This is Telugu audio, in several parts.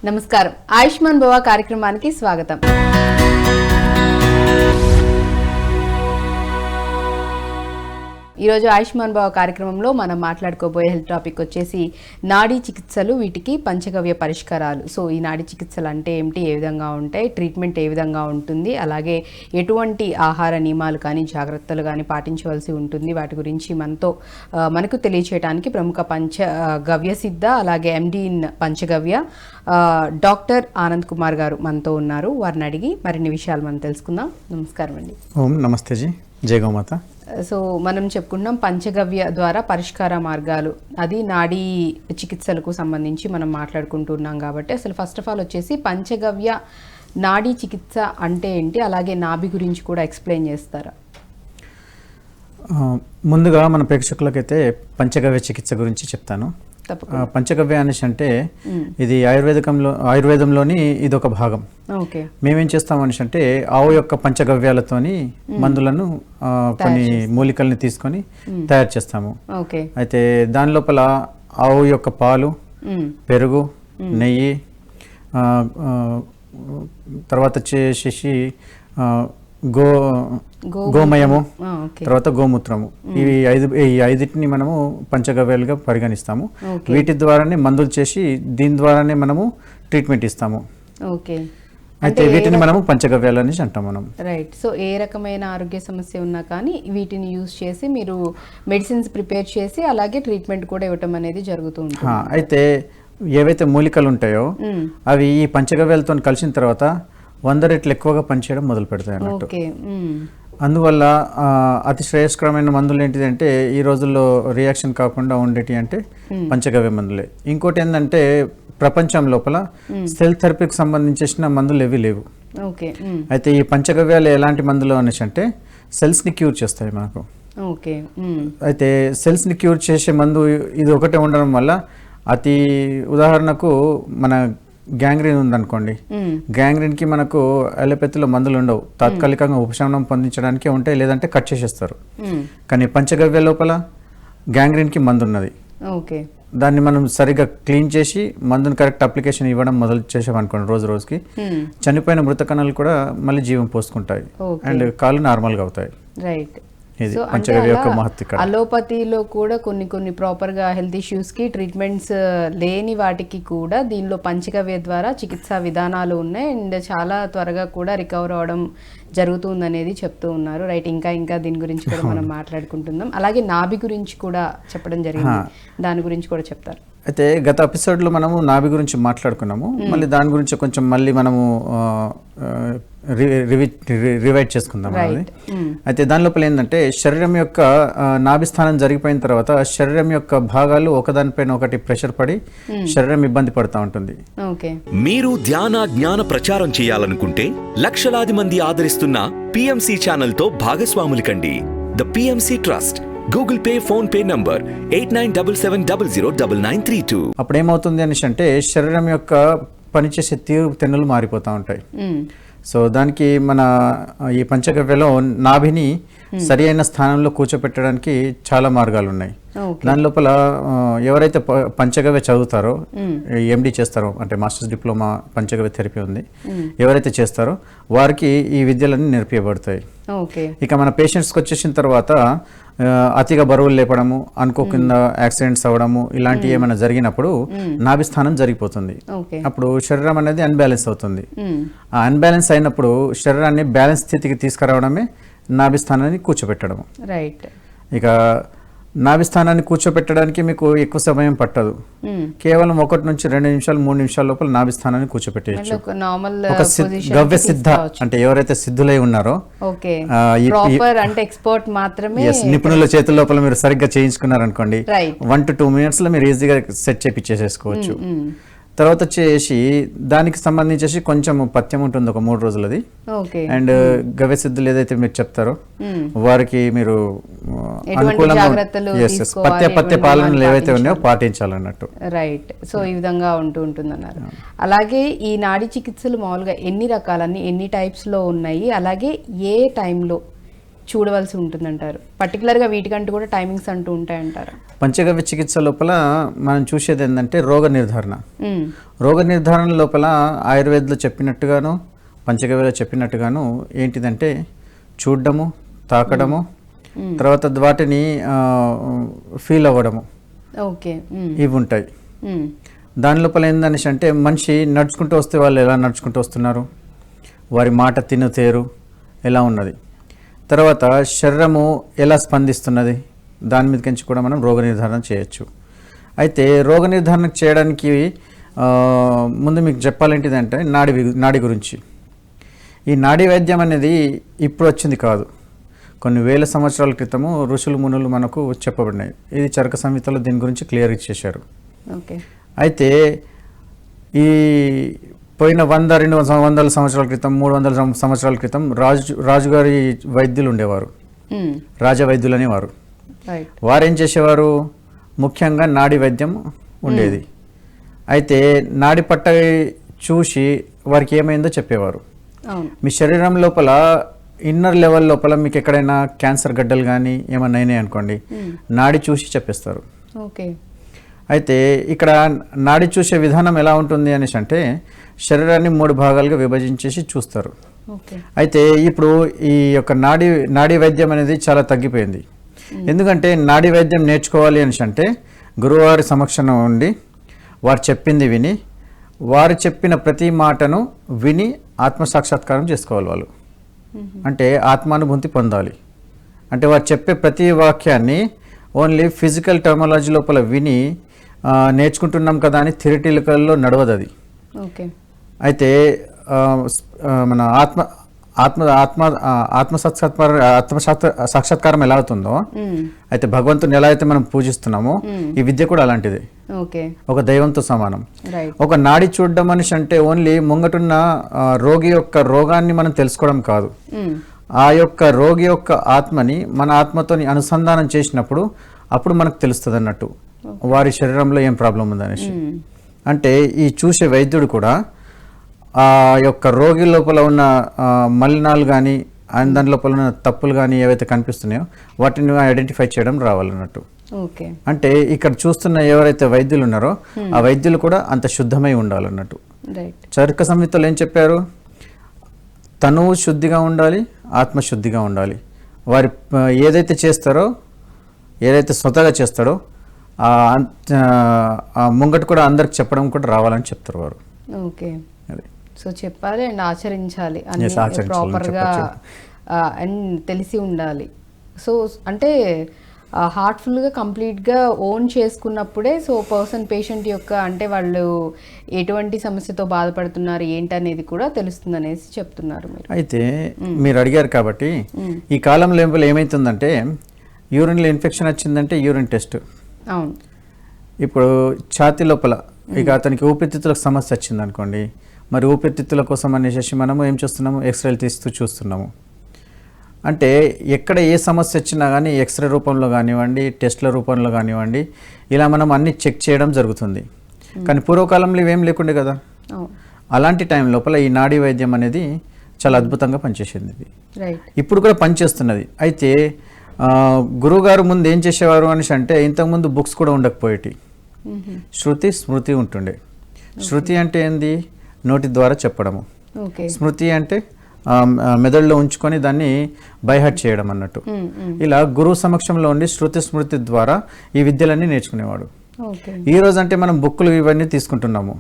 నమస్కారం. ఆయుష్మాన్ భవ కార్యక్రమానికి స్వాగతం. ఈరోజు ఆయుష్మాన్ భవ కార్యక్రమంలో మనం మాట్లాడుకోబోయే హెల్త్ టాపిక్ వచ్చేసి నాడీ చికిత్సలు, వీటికి పంచగవ్య పరిష్కారాలు. సో ఈ నాడీ చికిత్సలు అంటే ఏమిటి, ఏ విధంగా ఉంటాయి, ట్రీట్మెంట్ ఏ విధంగా ఉంటుంది, అలాగే ఎటువంటి ఆహార నియమాలు కానీ జాగ్రత్తలు కానీ పాటించవలసి ఉంటుంది, వాటి గురించి మనకు తెలియచేయడానికి ప్రముఖ పంచగవ్య సిద్ధ అలాగే MD in panchagavya doctor Anand Kumar గారు మనతో ఉన్నారు. వారిని అడిగి మరిన్ని విషయాలు మనం తెలుసుకుందాం. నమస్కారం అండి. ఓం నమస్తే జీ, జై గోమాత. సో మనం చెప్పుకుంటున్నాం పంచగవ్య ద్వారా పరిష్కార మార్గాలు, అది నాడీ చికిత్సలకు సంబంధించి మనం మాట్లాడుకుంటున్నాం కాబట్టి అసలు ఫస్ట్ ఆఫ్ ఆల్ వచ్చేసి పంచగవ్య నాడీ చికిత్స అంటే ఏంటి, అలాగే నాభి గురించి కూడా ఎక్స్ప్లెయిన్ చేస్తారా? ముందుగా మన ప్రేక్షకులకైతే పంచగవ్య చికిత్స గురించి చెప్తాను. పంచగవ్య అనేసి అంటే ఇది ఆయుర్వేదంలోని ఇది ఒక భాగం. మేమేం చేస్తాం అనేసి అంటే ఆవు యొక్క పంచగవ్యాలతోని మందులను కొన్ని మూలికల్ని తీసుకొని తయారు చేస్తాము. అయితే దాని లోపల ఆవు యొక్క పాలు, పెరుగు, నెయ్యి, తర్వాత వచ్చేసి గోమయము, తర్వాత గోమూత్రము, ఈ ఐదింటిని మనము పంచగవ్యాలుగా పరిగణిస్తాము. వీటి ద్వారానే మందులు చేసి దీని ద్వారానే మనము ట్రీట్మెంట్ ఇస్తాము. అయితే వీటిని మనము పంచగవ్యాలు అనేసి అంటాం మనం. రైట్. సో ఏ రకమైన ఆరోగ్య సమస్య ఉన్నా కానీ వీటిని యూజ్ చేసి మీరు మెడిసిన్స్ ప్రిపేర్ చేసి అలాగే ట్రీట్మెంట్ కూడా ఇవ్వటం అనేది జరుగుతూ ఉంటుంది. అయితే ఏవైతే మూలికలు ఉంటాయో అవి ఈ పంచగవ్యాలతో కలిసిన తర్వాత 100 రెట్లు ఎక్కువగా పనిచేయడం మొదలు పెడతాయి అన్నట్టు. అందువల్ల అతి శ్రేయస్కరమైన మందులు ఏంటిదంటే ఈ రోజుల్లో రియాక్షన్ కాకుండా ఉండేటి అంటే పంచగవ్య మందులే. ఇంకోటి ఏంటంటే ప్రపంచం లోపల సెల్ థెరపీకి సంబంధించిన మందులు ఏవి లేవు. అయితే ఈ పంచగవ్యాలు ఎలాంటి మందులు అనేసి అంటే సెల్స్ని క్యూర్ చేస్తాయి మనకు. అయితే సెల్స్ని క్యూర్ చేసే మందు ఇది ఒకటే ఉండడం వల్ల అతి ఉదాహరణకు మన గ్యాంగ్రీన్ ఉందనుకోండి, గ్యాంగ్రీన్కి మనకు అలోపతిలో మందులు ఉండవు, తాత్కాలికంగా ఉపశమనం పొందించడానికే ఉంటాయి, లేదంటే కట్ చేసేస్తారు. కానీ పంచగవ్య లోపల గ్యాంగ్రీన్కి మందు ఉన్నది. దాన్ని మనం సరిగ్గా క్లీన్ చేసి మందుని కరెక్ట్ అప్లికేషన్ ఇవ్వడం మొదలు చేసామనుకోండి, రోజు రోజుకి చనిపోయిన మృత కణాలు కూడా మళ్ళీ జీవం పోసుకుంటాయి అండ్ కాళ్ళు నార్మల్గా అవుతాయి. రైట్. సో అంటే అలోపతిలో కూడా కొన్ని ప్రాపర్ గా హెల్త్ ఇష్యూస్ కి ట్రీట్మెంట్స్ లేని వాటికి కూడా దీనిలో పంచగవ్య ద్వారా చికిత్సా విధానాలు ఉన్నాయి అండ్ చాలా త్వరగా కూడా రికవర్ అవడం జరుగుతుంది అనేది చెప్తూ ఉన్నారు. రైట్. ఇంకా దీని గురించి కూడా మనం మాట్లాడుకుంటున్నాం. అలాగే నాభి గురించి కూడా చెప్పడం జరిగింది, దాని గురించి కూడా చెప్తారు. అయితే గత ఎపిసోడ్లో మనము నాభి గురించి మాట్లాడుకున్నాము, మళ్ళీ దాని గురించి కొంచెం మళ్ళీ మనము రివైట్ చేసుకుందాం. అయితే దాని లోపల ఏంటంటే శరీరం యొక్క నాభి స్థానం జరిగిపోయిన తర్వాత శరీరం యొక్క భాగాలు ఒకదానిపైన ఒకటి ప్రెషర్ పడి శరీరం ఇబ్బంది పడుతూ ఉంటుంది. మీరు ధ్యాన జ్ఞాన ప్రచారం చేయాలనుకుంటే లక్షలాది మంది ఆదరిస్తున్న పిఎంసి ఛానల్ తో భాగస్వాములు కండి. The PMC trust, Google Pay, PhonePe number 8977009932. అప్పుడు ఏమవుతుంది అనేసి అంటే శరీరం యొక్క పనిచేసే తెన్నులు మారిపోతూ ఉంటాయి. సో దానికి మన ఈ పంచగవ్యలో నాభిని సరి అయిన స్థానంలో కూర్చోపెట్టడానికి చాలా మార్గాలు ఉన్నాయి. దాని లోపల ఎవరైతే పంచగవ్య చదువుతారో, ఎండి చేస్తారో అంటే మాస్టర్స్ డిప్లొమా పంచగవ్య థెరపీ ఉంది, ఎవరైతే చేస్తారో వారికి ఈ విద్యలన్నీ నేర్పించబడతాయి. ఇక మన పేషెంట్స్కి వచ్చేసిన తర్వాత అతిగా బరువులు లేపడము, అనుకోకుండా యాక్సిడెంట్స్ అవ్వడము, ఇలాంటివి ఏమైనా జరిగినప్పుడు నాభి స్థానం జరిగిపోతుంది. అప్పుడు శరీరం అనేది అన్బ్యాలెన్స్ అవుతుంది. ఆ అన్బ్యాలెన్స్ అయినప్పుడు శరీరాన్ని బ్యాలెన్స్ స్థితికి తీసుకురావడమే నాభి స్థానాన్ని కూర్చోబెట్టడం. రైట్. ఇక నాభి స్థానాన్ని కూర్చోబెట్టడానికి మీకు ఎక్కువ సమయం పట్టదు, కేవలం 1 నుంచి 2 నిమిషాలు 3 నిమిషాల లోపల నాభి స్థానాన్ని కూర్చోబెట్టేయచ్చు. ఒక గవ్య సిద్ధ అంటే ఎవరైతే సిద్ధులై ఉన్నారో, నిపుణుల చేతుల లోపల మీరు సరిగ్గా చేయించుకున్నారనుకోండి, 1 to 2 minutes లో మీరు ఈజీగా సెట్ చేపించేసేసుకోవచ్చు. తర్వాత వచ్చేసి దానికి సంబంధించేసి కొంచెం పథ్యం ఉంటుంది, ఒక 3 రోజులది. అండ్ గవ్య సిద్ధులు ఏదైతే మీరు చెప్తారో వారికి మీరు అనుకూలంగా పథ్య పాలనలు ఏవైతే ఉన్నాయో పాటించాలన్నట్టు. రైట్. సో ఈ విధంగా ఉంటుందన్నారు. అలాగే ఈ నాడీ చికిత్సలు మామూలుగా ఎన్ని రకాలన్నీ ఎన్ని టైప్స్ లో ఉన్నాయి, అలాగే ఏ టైంలో చూడవలసి ఉంటుందంటారు? పర్టికులర్గా వీటికంటూ కూడా టైమింగ్స్ అంటూ ఉంటాయంటారా? పంచగవ్య చికిత్స లోపల మనం చూసేది ఏంటంటే రోగ నిర్ధారణ. రోగ నిర్ధారణ లోపల ఆయుర్వేదంలో చెప్పినట్టుగాను పంచగవ్యలో చెప్పినట్టుగాను ఏంటిదంటే చూడడము, తాకడము, తర్వాత వాటిని ఫీల్ అవ్వడము, ఓకే, ఇవి ఉంటాయి. దాని లోపల ఏందనేసి అంటే మనిషి నడుచుకుంటూ వస్తే వాళ్ళు ఎలా నడుచుకుంటూ వస్తున్నారు, వారి మాట తినుతేరు ఎలా ఉన్నది, తర్వాత శరీరము ఎలా స్పందిస్తున్నది, దాని మీదకించి కూడా మనం రోగ నిర్ధారణ చేయొచ్చు. అయితే రోగ నిర్ధారణ చేయడానికి ముందు మీకు చెప్పాలేంటిదంటే నాడి గురించి. ఈ నాడీ వైద్యం అనేది ఇప్పుడు వచ్చింది కాదు, కొన్ని వేల సంవత్సరాల క్రితము ఋషులు మునులు మనకు చెప్పబడినాయి. ఇది చరక సంహితలో దీని గురించి క్లియర్ ఇచ్చేశారు. ఓకే. అయితే ఈ పోయిన 100-200 సంవత్సరాల క్రితం, 300 సంవత్సరాల క్రితం రాజుగారి వైద్యులు ఉండేవారు, రాజవైద్యులు అనేవారు. వారేం చేసేవారు, ముఖ్యంగా నాడీ వైద్యం ఉండేది. అయితే నాడి పట్ట చూసి వారికి ఏమైందో చెప్పేవారు. మీ శరీరం లోపల ఇన్నర్ లెవెల్ లోపల మీకు ఎక్కడైనా క్యాన్సర్ గడ్డలు కానీ ఏమన్నా అయినాయి అనుకోండి, నాడి చూసి చెప్పేస్తారు. ఓకే. అయితే ఇక్కడ నాడి చూసే విధానం ఎలా ఉంటుంది అనేసి అంటే శరీరాన్ని 3 భాగాలుగా విభజించేసి చూస్తారు. అయితే ఇప్పుడు ఈ యొక్క నాడీ వైద్యం అనేది చాలా తగ్గిపోయింది. ఎందుకంటే నాడీ వైద్యం నేర్చుకోవాలి అనేసి అంటే గురువారి సమక్షంలో ఉండి వారు చెప్పింది విని, వారు చెప్పిన ప్రతి మాటను విని ఆత్మసాక్షాత్కారం చేసుకోవాలి. వాళ్ళు అంటే ఆత్మానుభూతి పొందాలి. అంటే వారు చెప్పే ప్రతి వాక్యాన్ని ఓన్లీ ఫిజికల్ టర్మాలజీ లోపల విని నేర్చుకుంటున్నాం కదా అని థియరిటికల్లో నడవదు అది. ఓకే. అయితే మన ఆత్మ సాక్షాత్కారం ఎలా అవుతుందో, అయితే భగవంతుని ఎలా అయితే మనం పూజిస్తున్నామో ఈ విద్య కూడా అలాంటిది. ఒక దైవంతో సమానం. ఒక నాడి చూడడం మనిషి అంటే ఓన్లీ ముంగటున్న రోగి యొక్క రోగాన్ని మనం తెలుసుకోవడం కాదు, ఆ యొక్క రోగి యొక్క ఆత్మని మన ఆత్మతోని అనుసంధానం చేసినప్పుడు అప్పుడు మనకు తెలుస్తుంది అన్నట్టు వారి శరీరంలో ఏం ప్రాబ్లం ఉందనేసి. అంటే ఈ చూసే వైద్యుడు కూడా ఆ యొక్క రోగి లోపల ఉన్న మలినాలు కానీ దాని లోపల ఉన్న తప్పులు కానీ ఏవైతే కనిపిస్తున్నాయో వాటిని ఐడెంటిఫై చేయడం రావాలన్నట్టు. అంటే ఇక్కడ చూస్తున్న ఎవరైతే వైద్యులు ఉన్నారో ఆ వైద్యులు కూడా అంత శుద్ధమై ఉండాలన్నట్టు. చరక సంహితలో ఏం చెప్పారు, తనువు శుద్ధిగా ఉండాలి, ఆత్మశుద్ధిగా ఉండాలి. వారి ఏదైతే చేస్తారో, ఏదైతే స్వతగా చేస్తాడో ముంగట కూడా అందరికి చెప్పడం కూడా రావాలని చెప్తారు వారు. ఓకే. సో చెప్పాలి అండ్ ఆచరించాలి అన్ని ప్రాపర్గా అండ్ తెలిసి ఉండాలి. సో అంటే హార్ట్ఫుల్గా కంప్లీట్గా ఓన్ చేసుకున్నప్పుడే సో పేషెంట్ యొక్క అంటే వాళ్ళు ఎటువంటి సమస్యతో బాధపడుతున్నారు ఏంటనేది కూడా తెలుస్తుంది అనేసి చెప్తున్నారు మీరు. అయితే మీరు అడిగారు కాబట్టి ఈ కాలంలో ఏమైతుందంటే యూరిన్లో ఇన్ఫెక్షన్ వచ్చిందంటే యూరిన్ టెస్ట్. అవును. ఇప్పుడు ఛాతీ లోపల ఇక అతనికి ఊపిరితిత్తులకు సమస్య వచ్చింది అనుకోండి, మరి ఊపిరితిత్తుల కోసం అనేసి మనము ఏం చేస్తున్నాము, ఎక్స్రేలు తీస్తూ చూస్తున్నాము. అంటే ఎక్కడ ఏ సమస్య వచ్చినా కానీ ఎక్స్రే రూపంలో కానివ్వండి, టెస్ట్ల రూపంలో కానివ్వండి, ఇలా మనం అన్ని చెక్ చేయడం జరుగుతుంది. కానీ పూర్వకాలంలో ఇవేం లేకుండే కదా. అలాంటి టైం లోపల ఈ నాడీ వైద్యం అనేది చాలా అద్భుతంగా పనిచేసింది. ఇప్పుడు కూడా పనిచేస్తున్నది. అయితే గురువుగారు ముందు ఏం చేసేవారు అనేసి అంటే ఇంతకుముందు బుక్స్ కూడా ఉండకపోయేటి, శృతి స్మృతి ఉంటుండే. శృతి అంటే ఏంది, నోటి ద్వారా చెప్పడము. స్మృతి అంటే మెదడులో ఉంచుకొని దాన్ని బైహార్ట్ చేయడం అన్నట్టు. ఇలా గురువు సమక్షంలో ఉండి శృతి స్మృతి ద్వారా ఈ విద్యలన్నీ నేర్చుకునేవాడు. ఈ రోజు అంటే మనం బుక్కులు ఇవన్నీ తీసుకుంటున్నాము,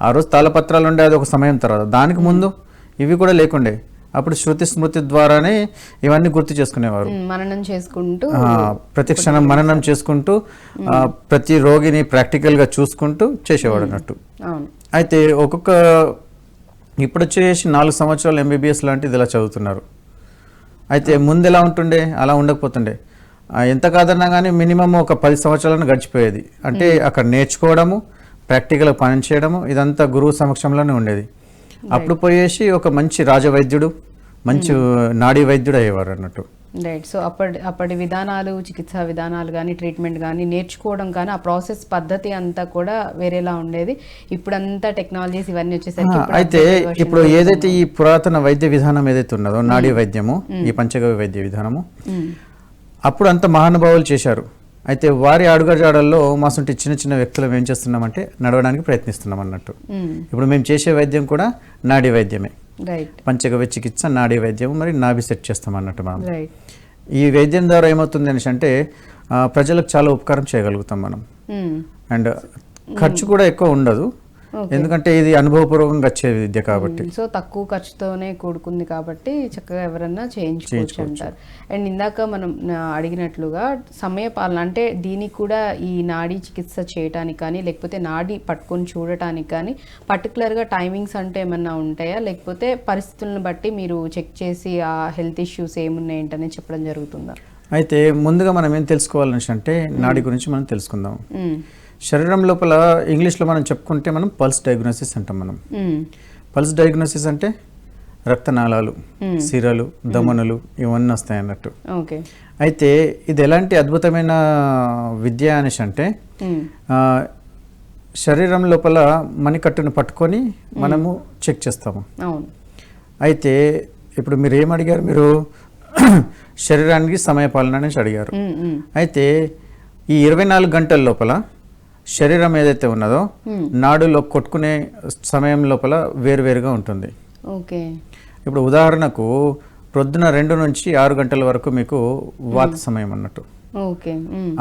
ఆ రోజు తాళపత్రాలు ఉండే అది ఒక సమయం తర్వాత. దానికి ముందు ఇవి కూడా లేకుండే, అప్పుడు శృతి స్మృతి ద్వారానే ఇవన్నీ గుర్తు చేసుకునేవారు. మననం చేసుకుంటూ ప్రతి క్షణం మననం చేసుకుంటూ ప్రతి రోగిని ప్రాక్టికల్గా చూసుకుంటూ చేసేవాడు అన్నట్టు. అయితే ఇప్పుడు వచ్చేసి 4 సంవత్సరాలు MBBS లాంటిది ఇలా చదువుతున్నారు. అయితే ముందు ఎలా ఉంటుండే అలా ఉండకపోతుండే. ఎంత కాదన్నా కానీ మినిమం ఒక 10 సంవత్సరాలను గడిచిపోయేది. అంటే అక్కడ నేర్చుకోవడము, ప్రాక్టికల్గా పని చేయడము ఇదంతా గురువు సమక్షంలోనే ఉండేది. అప్పుడు పోయేసి ఒక మంచి రాజవైద్యుడు, మంచి నాడీ వైద్యుడు అయ్యేవారు అన్నట్టు. రైట్. సో అప్పటి విధానాలు, చికిత్సా విధానాలు కానీ, ట్రీట్మెంట్ కానీ, నేర్చుకోవడం కానీ, ఆ ప్రాసెస్ పద్ధతి అంతా కూడా వేరేలా ఉండేది. ఇప్పుడంతా టెక్నాలజీస్ ఇవన్నీ వచ్చేసరికి అయితే ఇప్పుడు ఏదైతే ఈ పురాతన వైద్య విధానం ఏదైతే ఉన్నదో నాడీ వైద్యము, ఈ పంచగవ్య వైద్య విధానము, అప్పుడు అంత మహానుభావులు చేశారు. అయితే వారి అడుగుజాడల్లో మాసంటి చిన్న చిన్న వ్యక్తులు ఏం చేస్తున్నామంటే నడవడానికి ప్రయత్నిస్తున్నాం అన్నట్టు. ఇప్పుడు మేము చేసే వైద్యం కూడా నాడీ వైద్యమే, పంచగవ్య చికిత్స, నాడీ వైద్యం, మరి నాభి సెట్ చేస్తాం అన్నట్టు మనం. ఈ వైద్యం ద్వారా ఏమవుతుంది అనేసి అంటే ప్రజలకు చాలా ఉపకారం చేయగలుగుతాం మనం. అండ్ ఖర్చు కూడా ఎక్కువ ఉండదు, ఎందుకంటే ఇది అనుభవపూర్వకంగా వచ్చే విద్య కాబట్టి. సో తక్కువ ఖర్చుతోనే కూడుకుంది కాబట్టి చక్కగా ఎవరన్నా చేయించుకోవచ్చు అంటారు. అండ్ ఇందాక మనం అడిగినట్లుగా సమయపాలన అంటే దీనికి కూడా ఈ నాడీ చికిత్స చేయడానికి కానీ, లేకపోతే నాడీ పట్టుకొని చూడటానికి కానీ పర్టికులర్గా టైమింగ్స్ అంటే ఏమన్నా ఉంటాయా, లేకపోతే పరిస్థితులను బట్టి మీరు చెక్ చేసి ఆ హెల్త్ ఇష్యూస్ ఏమున్నాయి ఏంటనే చెప్పడం జరుగుతుందా? అయితే ముందుగా మనం ఏం తెలుసుకోవాలని అంటే నాడీ గురించి మనం తెలుసుకుందాం. శరీరం లోపల ఇంగ్లీష్లో మనం చెప్పుకుంటే మనం పల్స్ డయాగ్నోసిస్ అంటాం. మనం పల్స్ డయాగ్నోసిస్ అంటే రక్తనాళాలు, సిరలు, దమనులు ఇవన్నీ వస్తాయి అన్నట్టు. అయితే ఇది ఎలాంటి అద్భుతమైన విద్య అనేసి అంటే శరీరం లోపల మణికట్టును పట్టుకొని మనము చెక్ చేస్తాము. అయితే ఇప్పుడు మీరు ఏం అడిగారు, మీరు శరీరానికి సమయపాలన అనేసి అడిగారు. అయితే ఈ 24 గంటల లోపల శరీరం ఏదైతే ఉన్నదో నాడులో కొట్టుకునే సమయం లోపల వేరువేరుగా ఉంటుంది. ఇప్పుడు ఉదాహరణకు ప్రొద్దున 2 నుంచి 6 గంటల వరకు మీకు వాత సమయం అన్నట్టు.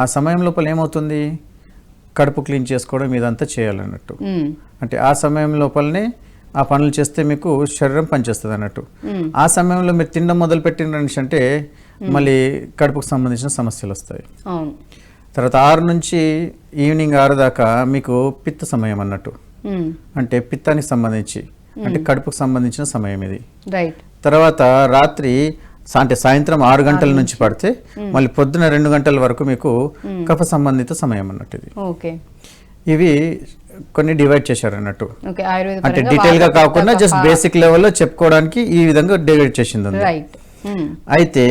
ఆ సమయం లోపల ఏమవుతుంది, కడుపు క్లీన్ చేసుకోవడం ఇదంతా చేయాలన్నట్టు. అంటే ఆ సమయం లోపలనే ఆ పనులు చేస్తే మీకు శరీరం పనిచేస్తుంది అన్నట్టు. ఆ సమయంలో మీరు తినడం మొదలు పెట్టినట్టు అంటే మళ్ళీ కడుపుకు సంబంధించిన సమస్యలు వస్తాయి. తర్వాత 6 నుంచి ఈవినింగ్ 6 దాకా మీకు పిత్త సమయం అన్నట్టు. అంటే పిత్తానికి సంబంధించి, అంటే కడుపుకు సంబంధించిన సమయం ఇది. తర్వాత రాత్రి అంటే సాయంత్రం 6 గంటల నుంచి పడితే మళ్ళీ పొద్దున 2 గంటల వరకు మీకు కఫ సంబంధిత సమయం అన్నట్టు ఇది. ఇవి కొన్ని డివైడ్ చేశారు అన్నట్టు. అంటే డీటెయిల్ గా కాకుండా జస్ట్ బేసిక్ లెవెల్లో చెప్పుకోవడానికి ఈ విధంగా డివైడ్ చేసింది. అయితే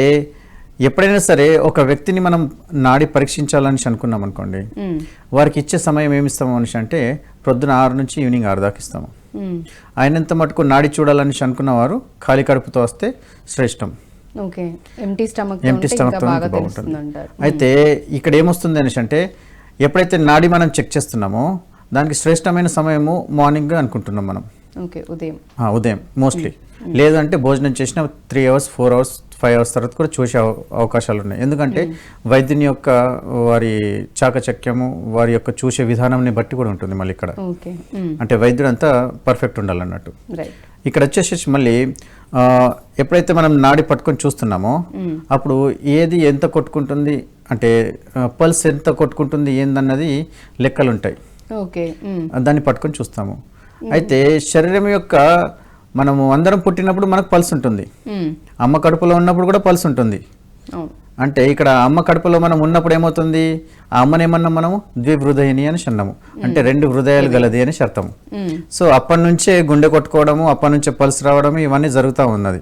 ఎప్పుడైనా సరే ఒక వ్యక్తిని మనం నాడి పరీక్షించాలని అనుకున్నాం అనుకోండి, వారికి ఇచ్చే సమయం ఏమి ఇస్తాము అనేసి అంటే ప్రొద్దున 6 నుంచి ఈవినింగ్ 6 దాకా ఇస్తాము. ఆయనంత మటుకు నాడి చూడాలని అనుకున్న వారు ఖాళీ కడుపుతో వస్తే శ్రేష్టం. ఎంటీ స్టమక్ బాగుంటుంది. అయితే ఇక్కడ ఏమొస్తుంది అనేసి అంటే ఎప్పుడైతే నాడి మనం చెక్ చేస్తున్నామో దానికి శ్రేష్టమైన సమయము మార్నింగ్ అనుకుంటున్నాం మనం, ఉదయం మోస్ట్లీ. లేదంటే భోజనం చేసిన 3 అవర్స్ 4 అవర్స్ 5 అవర్స్ తర్వాత కూడా చూసే అవకాశాలు ఉన్నాయి. ఎందుకంటే వైద్యుని యొక్క వారి చాకచక్యము, వారి యొక్క చూసే విధానంని బట్టి కూడా ఉంటుంది మళ్ళీ ఇక్కడ. అంటే వైద్యుడు అంతా పర్ఫెక్ట్ ఉండాలన్నట్టు. ఇక్కడ వచ్చేసి మళ్ళీ ఎప్పుడైతే మనం నాడి పట్టుకొని చూస్తున్నామో అప్పుడు ఏది ఎంత కొట్టుకుంటుంది, అంటే పల్స్ ఎంత కొట్టుకుంటుంది ఏందన్నది లెక్కలు ఉంటాయి, దాన్ని పట్టుకొని చూస్తాము. అయితే శరీరం యొక్క మనము అందరం పుట్టినప్పుడు మనకు పల్స్ ఉంటుంది, అమ్మ కడుపులో ఉన్నప్పుడు కూడా పల్స్ ఉంటుంది. అంటే ఇక్కడ అమ్మ కడుపులో మనం ఉన్నప్పుడు ఏమవుతుంది, ఆ అమ్మని ఏమన్నా మనము ద్విహృదయిని అని అన్నాము, అంటే 2 హృదయాలు గలది అని అర్థము. సో అప్పటి నుంచే గుండె కొట్టుకోవడము, అప్పటి నుంచే పల్స్ రావడము ఇవన్నీ జరుగుతూ ఉన్నది.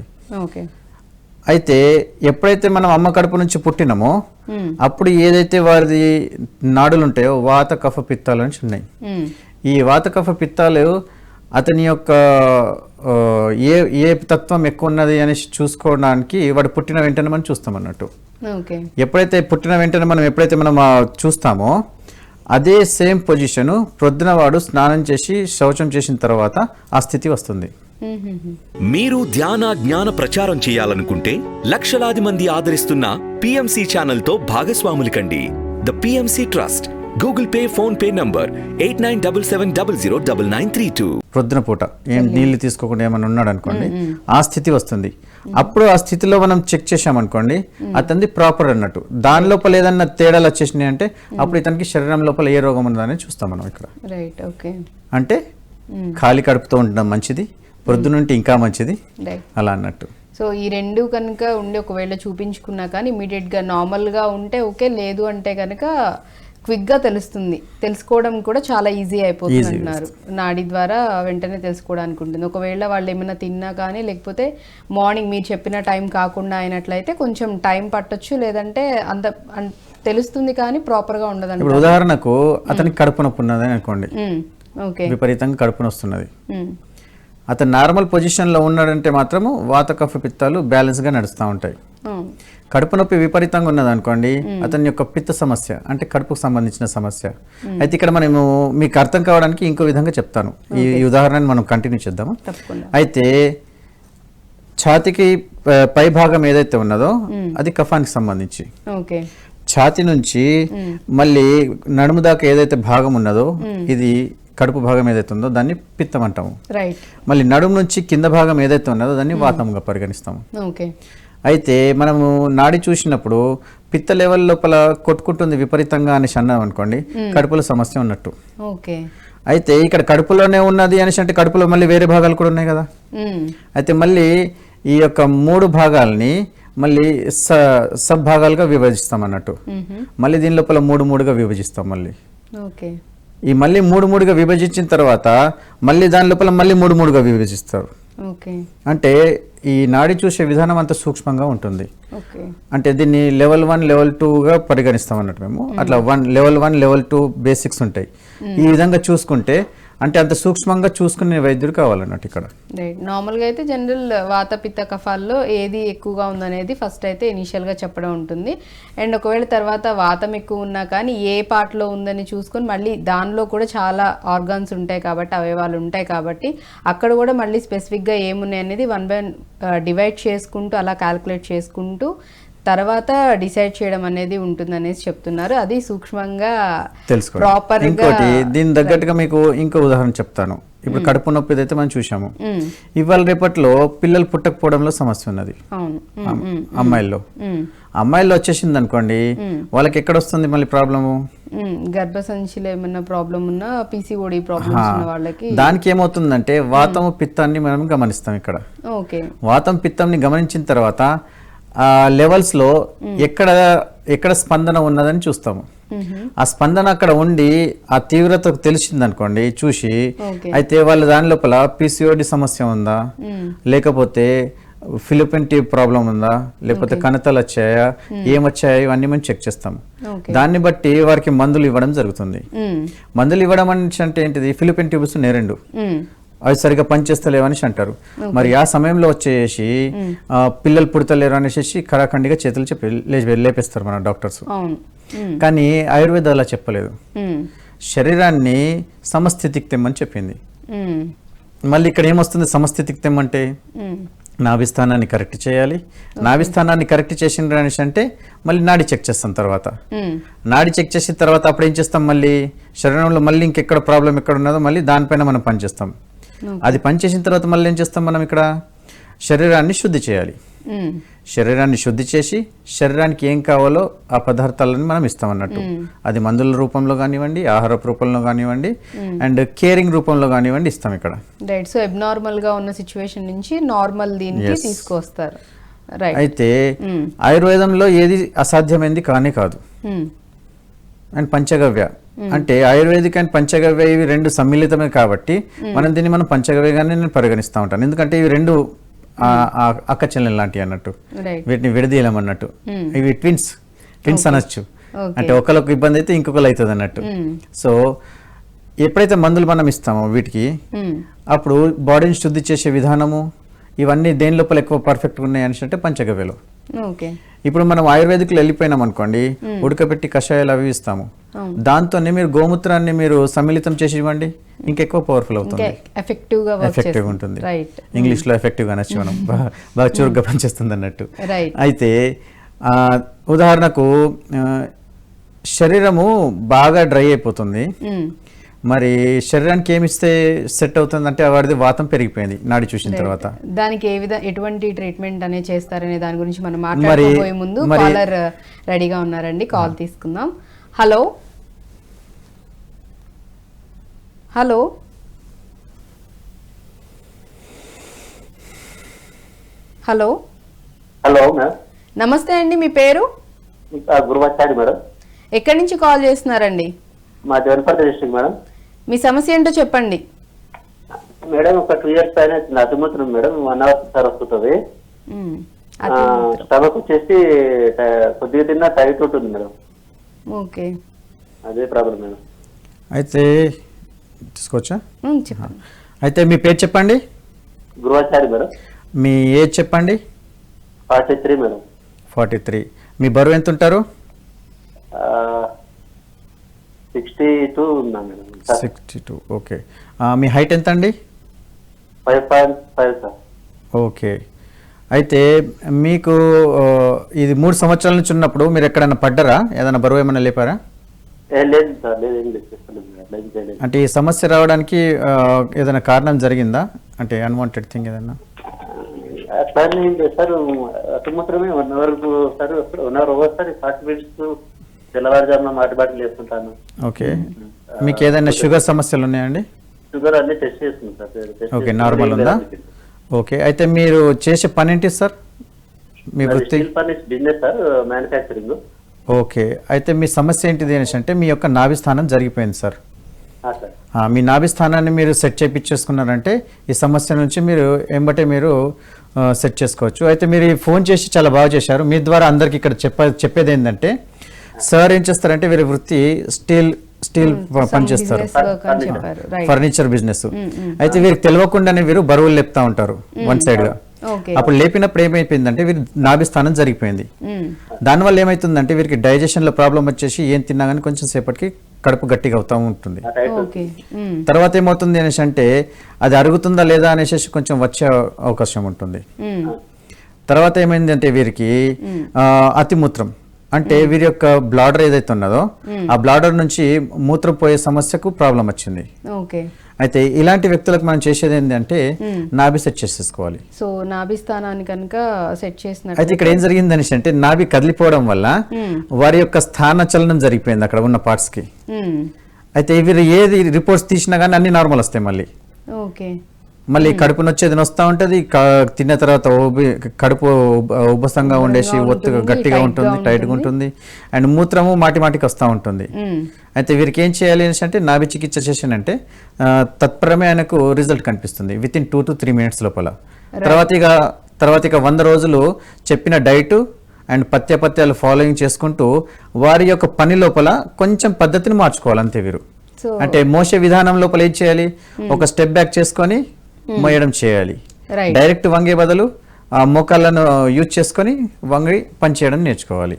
అయితే ఎప్పుడైతే మనం అమ్మ కడుపు నుంచి పుట్టినామో అప్పుడు ఏదైతే వారిది నాడులు ఉంటాయో వాత కఫ పిత్తాలు అని ఉన్నాయి. ఈ వాత కఫ పిత్తాలు అతని యొక్క ఏ తత్వం ఎక్కువ ఉన్నది అని చూసుకోవడానికి వాడు పుట్టిన వెంటనే మనం చూస్తాం అన్నట్టు. ఎప్పుడైతే పుట్టిన వెంటనే మనం చూస్తామో అదే సేమ్ పొజిషన్ ప్రొద్దున వాడు స్నానం చేసి శౌచం చేసిన తర్వాత ఆ స్థితి వస్తుంది. మీరు ధ్యాన జ్ఞాన ప్రచారం చేయాలనుకుంటే లక్షలాది మంది ఆదరిస్తున్న పిఎంసి ఛానల్ తో భాగస్వాములు కండి. The PMC trust, Google Pay, PhonePe number 8977009932. ప్రొద్దున పూట ఏం నీళ్లు తీసుకోకుండా ఏమైనా ఉన్నాడు అనుకోండి, ఆ స్థితి వస్తుంది. అప్పుడు ఆ స్థితిలో మనం చెక్ చేసామనుకోండి అతనిది ప్రాపర్ అన్నట్టు. దాని లోపల ఏదన్నా తేడాలు వచ్చేసినాయి అంటే అప్పుడు ఇతనికి శరీరం లోపల ఏ రోగం ఉన్నదని చూస్తాం మనం ఇక్కడ. అంటే ఖాళీ కడుపుతో ఉండడం మంచిది, ప్రొద్దునుంటే ఇంకా మంచిది అలా అన్నట్టు. సో ఈ 2 కనుక ఉండి ఒకవేళ చూపించుకున్నా కానీ ఇమీడియట్గా నార్మల్గా ఉంటే ఓకే, లేదు అంటే కనుక క్విక్గా తెలుసుకోవడం కూడా చాలా ఈజీ అయిపోతుంది అంటున్నారు. నాడి ద్వారా వెంటనే తెలుసుకోవడానికి ఉంటుంది. ఒకవేళ వాళ్ళు ఏమైనా తిన్నా కానీ లేకపోతే మార్నింగ్ మీరు చెప్పిన టైం కాకుండా అయినట్లయితే కొంచెం టైం పట్టొచ్చు, లేదంటే అంత తెలుస్తుంది కానీ ప్రాపర్గా ఉండదండి. ఇప్పుడు ఉదాహరణకు అతనికి కడుపు నొప్పి ఉన్నదని అనుకోండి, విపరీతంగా కడుపు నొస్తున్నది, అతను నార్మల్ పొజిషన్లో ఉన్నాడంటే మాత్రము వాత కఫ పిత్తాలు బ్యాలెన్స్గా నడుస్తూ ఉంటాయి. కడుపు నొప్పి విపరీతంగా ఉన్నది అనుకోండి, అతని యొక్క పిత్త సమస్య అంటే కడుపుకు సంబంధించిన సమస్య. అయితే ఇక్కడ మనము మీకు అర్థం కావడానికి ఇంకో విధంగా చెప్తాను. ఈ ఉదాహరణని మనం కంటిన్యూ చేద్దాము. అయితే ఛాతీకి పై భాగం ఏదైతే ఉన్నదో అది కఫానికి సంబంధించి, ఛాతీ నుంచి మళ్ళీ నడుము దాకా ఏదైతే భాగం ఉన్నదో ఇది కడుపు భాగం ఏదైతే ఉందో దాన్ని పిత్తం అంటాము. మళ్ళీ నడుము నుంచి కింద భాగం ఏదైతే ఉన్నదో దాన్ని వాతంగా పరిగణిస్తాము. అయితే మనము నాడి చూసినప్పుడు పిత్త లెవెల్ లోపల కొట్టుకుంటుంది విపరీతంగా అనేసి అన్నాం అనుకోండి, కడుపులో సమస్య ఉన్నట్టు. అయితే ఇక్కడ కడుపులోనే ఉన్నది అనేసి అంటే కడుపులో మళ్ళీ వేరే భాగాలు కూడా ఉన్నాయి కదా. అయితే మళ్ళీ ఈ యొక్క 3 భాగాల్ని మళ్ళీ సబ్ భాగాలుగా విభజిస్తాం అన్నట్టు. మళ్ళీ దీని లోపల 3 విభజిస్తాం. మళ్ళీ ఈ మళ్ళీ 3గా విభజించిన తర్వాత మళ్ళీ దాని లోపల మళ్ళీ 3గా విభజిస్తారు. అంటే ఈ నాడి చూసే విధానం అంత సూక్ష్మంగా ఉంటుంది. అంటే దీన్ని లెవెల్ 1 లెవెల్ 2గా పరిగణిస్తాం అన్నట్టు మేము. అట్లా లెవెల్ 1 లెవెల్ 2 బేసిక్స్ ఉంటాయి. ఈ విధంగా చూసుకుంటే అంటే అంత సూక్ష్మంగా చూసుకునే వైద్యుడు కావాలన్నట్టు ఇక్కడ. నార్మల్గా అయితే జనరల్ వాత పిత్త కఫాల్లో ఏది ఎక్కువగా ఉందనేది ఫస్ట్ అయితే ఇనీషియల్గా చెప్పడం ఉంటుంది. అండ్ ఒకవేళ తర్వాత వాతం ఎక్కువ ఉన్నా కానీ ఏ పార్ట్లో ఉందని చూసుకొని మళ్ళీ దానిలో కూడా చాలా ఆర్గాన్స్ ఉంటాయి కాబట్టి, అవయవాలు ఉంటాయి కాబట్టి అక్కడ కూడా మళ్ళీ స్పెసిఫిక్గా ఏమున్నాయి అనేది 1 by 1 డివైడ్ చేసుకుంటూ అలా క్యాల్కులేట్ చేసుకుంటూ తర్వాత డిసైడ్ చేయడం అనేది ఉంటుంది అనేసి చెప్తున్నారు. అది సూక్ష్మంగా ప్రాపర్. ఇంకోటి దీని తగ్గట్టుగా మీకు ఇంకో ఉదాహరణ చెప్తాను. ఇప్పుడు కడుపు నొప్పి అయితే మనం చూసాము. ఇవాళ రేపట్లో పిల్లలు పుట్టకపోవడంలో సమస్య ఉన్నది అమ్మాయిల్లో వచ్చేసింది అనుకోండి, వాళ్ళకి ఎక్కడ వస్తుంది మళ్ళీ ప్రాబ్లము? గర్భసంచిలో ఏమన్నా ప్రాబ్లం ఉన్నా, PCOD ప్రాబ్లమ్స్ ఉన్న వాళ్ళకి దానికి ఏమవుతుందంటే వాతము పిత్తాన్ని మనం గమనిస్తాం. ఇక్కడ వాతం పిత్తంని గమనించిన తర్వాత ఆ లెవెల్స్ లో ఎక్కడ స్పందన ఉన్నదని చూస్తాము. ఆ స్పందన అక్కడ ఉండి ఆ తీవ్రత తెలిసింది అనుకోండి చూసి, అయితే వాళ్ళ దాని లోపల PCOD సమస్య ఉందా, లేకపోతే ఫిలిపిన్ ట్యూబ్ ప్రాబ్లం ఉందా, లేకపోతే కణతలు వచ్చాయా, ఏమొచ్చాయా, ఇవన్నీ మనం చెక్ చేస్తాము. దాన్ని బట్టి వారికి మందులు ఇవ్వడం జరుగుతుంది. మందులు ఇవ్వడం అంటే ఏంటిది? ఫిలిపిన్ ట్యూబ్స్ ఉన్నాయి 2, అవి సరిగా పనిచేస్తలేవని అంటారు. మరి ఆ సమయంలో వచ్చేసి పిల్లలు పుడతలేరు అనేసి కరాఖండిగా చేతులు చెప్పి లేపేస్తారు మన డాక్టర్స్. కానీ ఆయుర్వేద అలా చెప్పలేదు. శరీరాన్ని సమస్థితికి తెమ్మని చెప్పింది. మళ్ళీ ఇక్కడ ఏమొస్తుంది? సమస్థితికి తెమ్మంటే నాభిస్థానాన్ని కరెక్ట్ చేయాలి. నాభిస్థానాన్ని కరెక్ట్ చేసిన అనేసి అంటే మళ్ళీ నాడి చెక్ చేస్తాం. తర్వాత నాడి చెక్ చేసిన తర్వాత అప్పుడు ఏం చేస్తాం? మళ్ళీ శరీరంలో మళ్ళీ ఇంకెక్కడ ప్రాబ్లం ఎక్కడ ఉన్నదో మళ్ళీ దానిపైన మనం పనిచేస్తాం. అది పనిచేసిన తర్వాత మళ్ళీ ఏం చేస్తాం? మనం ఇక్కడ శరీరాన్ని శుద్ధి చేయాలి. శరీరాన్ని శుద్ధి చేసి శరీరానికి ఏం కావాలో ఆ పదార్థాలను మనం ఇస్తాం అన్నట్టు. అది మందుల రూపంలో కానివ్వండి, ఆహార రూపంలో కానివ్వండి, అండ్ కేరింగ్ రూపంలో కానివ్వండి ఇస్తాం ఇక్కడ. రైట్. సో అబ్నార్మల్ గా ఉన్న సిచ్యువేషన్ నుంచి నార్మల్ దీనికి తీసుకొస్తారు. అయితే ఆయుర్వేదంలో ఏది అసాధ్యమైంది కానే కాదు. అండ్ పంచగవ్య అంటే ఆయుర్వేదిక్ అండ్ పంచగవ్య ఇవి 2 సమ్మిళితమే కాబట్టి మనం పంచగవ్యగానే నేను పరిగణిస్తూ ఉంటాను. ఎందుకంటే ఇవి 2 అక్క చెల్లెలు లాంటివి అన్నట్టు, వీటిని విడదీయలేమన్నట్టు. ఇవి ట్విన్స్ అనొచ్చు. అంటే ఒకరికి ఇబ్బంది అయితే ఇంకొకరు అవుతుంది అన్నట్టు. సో ఎప్పుడైతే మందులు మనం ఇస్తామో వీటికి, అప్పుడు బాడీని శుద్ధి చేసే విధానము ఇవన్నీ దేని లోపల ఎక్కువ పర్ఫెక్ట్గా ఉన్నాయి అని అంటే పంచగవ్యలో. ఇప్పుడు మనం ఆయుర్వేదిక్లో వెళ్ళిపోయినాం అనుకోండి, ఉడకబెట్టి కషాయాలు అవి ఇస్తాము. దాంతోనే మీరు గోమూత్రాన్ని మీరు సమ్మిళితం చేసి ఇవ్వండి, ఇంకెక్కువ పవర్ఫుల్ అవుతుంది, ఎఫెక్టివ్గా ఉంటుంది. ఇంగ్లీష్లో ఎఫెక్టివ్గా అనొచ్చు మనం, బాగా చురుగ్గా పనిచేస్తుంది అన్నట్టు. అయితే ఉదాహరణకు శరీరము బాగా డ్రై అయిపోతుంది. మరి శరీరానికి ఏమిస్తే సెట్ అవుతుందంటే వాడిది వాతం పెరిగిపోయింది నాడి చూసిన తర్వాత. దానికి ఎటువంటి ట్రీట్మెంట్ అనేది చేస్తారనే దాని గురించి మనం మాట్లాడుకోబోయే ముందు కాలర్ రెడీగా ఉన్నారండి, కాల్ తీసుకుందాం. హలో హలో హలో హలో నమస్తే అండి, మీ పేరు? గురువాచారి మేడం. ఎక్కడి నుంచి కాల్ చేస్తున్నారండి? మా జోన్పల్లి డిస్ట్రిక్ట్ మేడం. మీ సమస్య ఏంటో చెప్పండి. మేడం ఒక 2 years పైన అతిమూత్రం మేడం, 1 hour సార్ వస్తుంది. మ్మ్. స్టమక్ వచ్చేసి కొద్దిగా తిన్నా టైట్ ఉంటుంది మేడం. ఓకే, అదే ప్రాబ్లం మేడం. అయితే తీసుకోవచ్చా? చెప్పండి. అయితే మీ పేరు చెప్పండి, గృహచారి మేడం. మీ ఏజ్ చెప్పండి. 43 మేడం. 43. మీ బరువు ఎంత ఉంటారు? 62 ఉన్నా మేడం. 62. ఓకే. మీ హైట్ ఎంత అండి? 5.5 సార్. ఓకే. అయితే మీకు ఇది 3 సంవత్సరాల నుంచి ఉన్నప్పుడు మీరు ఎక్కడైనా పడ్డారా? ఏదైనా బరువు ఏమైనా లేపారా? లేదు సార్, లేదు, ఏం లేదు. అంటే ఈ సమస్య రావడానికి ఏదైనా కారణం జరిగిందా? అంటే అన్వాంటెడ్ థింగ్ ఏదైనా? అట్లా ఏం లేదు సార్, అతిమూత్రమే 1 hour సార్. 1 hour ఒకసారి 40 minutes తెల్లవారుజామున మాటిబాటలు వేసుకుంటాను. ఓకే. మీకు ఏదైనా షుగర్ సమస్యలు ఉన్నాయండి? షుగర్ అన్ని టెస్ట్ చేస్తుంది సార్. ఓకే, నార్మల్ ఉందా? ఓకే. అయితే మీరు చేసే పని ఏంటి సార్? మీ వృత్తి? Business sir, manufacturing. ఓకే. అయితే మీ సమస్య ఏంటిది అనేసి అంటే మీ యొక్క నాభి స్థానం జరిగిపోయింది సార్. మీ నాభి స్థానాన్ని మీరు సెట్ చేయించేసుకున్నారంటే ఈ సమస్య నుంచి మీరు ఎంబటే మీరు సెట్ చేసుకోవచ్చు. అయితే మీరు ఫోన్ చేసి చాలా బాగా చేశారు. మీ ద్వారా అందరికి ఇక్కడ చెప్పేది ఏంటంటే, సార్ ఏం చేస్తారంటే వీరి వృత్తి స్టీల్ పనిచేస్తారు, ఫర్నిచర్ బిజినెస్. అయితే వీరికి తెలియకుండానే వీరు బరువులు లేపుతా ఉంటారు వన్ సైడ్ గా. అప్పుడు లేపినప్పుడు ఏమైపోయిందంటే వీరి నాభి స్థానం జరిగిపోయింది. దానివల్ల ఏమైతుందంటే వీరికి డైజెషన్ లో ప్రాబ్లం వచ్చేసి ఏం తిన్నా కానీ కొంచెం సేపటికి కడుపు గట్టిగా అవుతా ఉంటుంది. తర్వాత ఏమవుతుంది అనేసి అంటే అది అరుగుతుందా లేదా అనేసి కొంచెం వచ్చే అవకాశం ఉంటుంది. తర్వాత ఏమైందంటే వీరికి అతిమూత్రం అంటే వీరి యొక్క బ్లాడర్ ఏదైతే ఉన్నదో ఆ బ్లాడర్ నుంచి మూత్రం పోయే సమస్యకు ప్రాబ్లం వచ్చింది. అయితే ఇలాంటి వ్యక్తులకు మనం చేసేది ఏంటంటే నాభి సెట్ చేసేసుకోవాలి. సో నాభి స్థానాన్ని కనుక సెట్ చేసిన అయితే ఇక్కడ ఏం జరిగింది అనేసి అంటే నాభి కదిలిపోవడం వల్ల వారి యొక్క స్థాన చలనం జరిగిపోయింది అక్కడ ఉన్న పార్ట్స్ కి. అయితే వీరు ఏది రిపోర్ట్స్ తీసినా కానీ అన్ని నార్మల్ వస్తాయి. మళ్ళీ కడుపు నొచ్చేది వస్తూ ఉంటుంది. తిన్న తర్వాత కడుపు ఉబ్బసంగా ఉండేసి ఒత్తుగా గట్టిగా ఉంటుంది, టైట్గా ఉంటుంది. అండ్ మూత్రము మాటికి వస్తూ ఉంటుంది. అయితే వీరికి ఏం చేయాలి అంటే నాభి చికిత్స చేసానంటే తత్పరమే ఆయనకు రిజల్ట్ కనిపిస్తుంది విత్ ఇన్ 2 to 3 minutes లోపల. తర్వాత ఇక 100 రోజులు చెప్పిన డైట్ అండ్ పత్యాలు ఫాలోయింగ్ చేసుకుంటూ వారి యొక్క పని లోపల కొంచెం పద్ధతిని మార్చుకోవాలి అంతే. వీరు అంటే మోసే విధానం లోపల ఏం చేయాలి, ఒక స్టెప్ బ్యాక్ చేసుకొని మోయడం చేయాలి. డైరెక్ట్ వంగే బదులు మోకాళ్ళను యూజ్ చేసుకొని వంగి పనిచేయడం నేర్చుకోవాలి.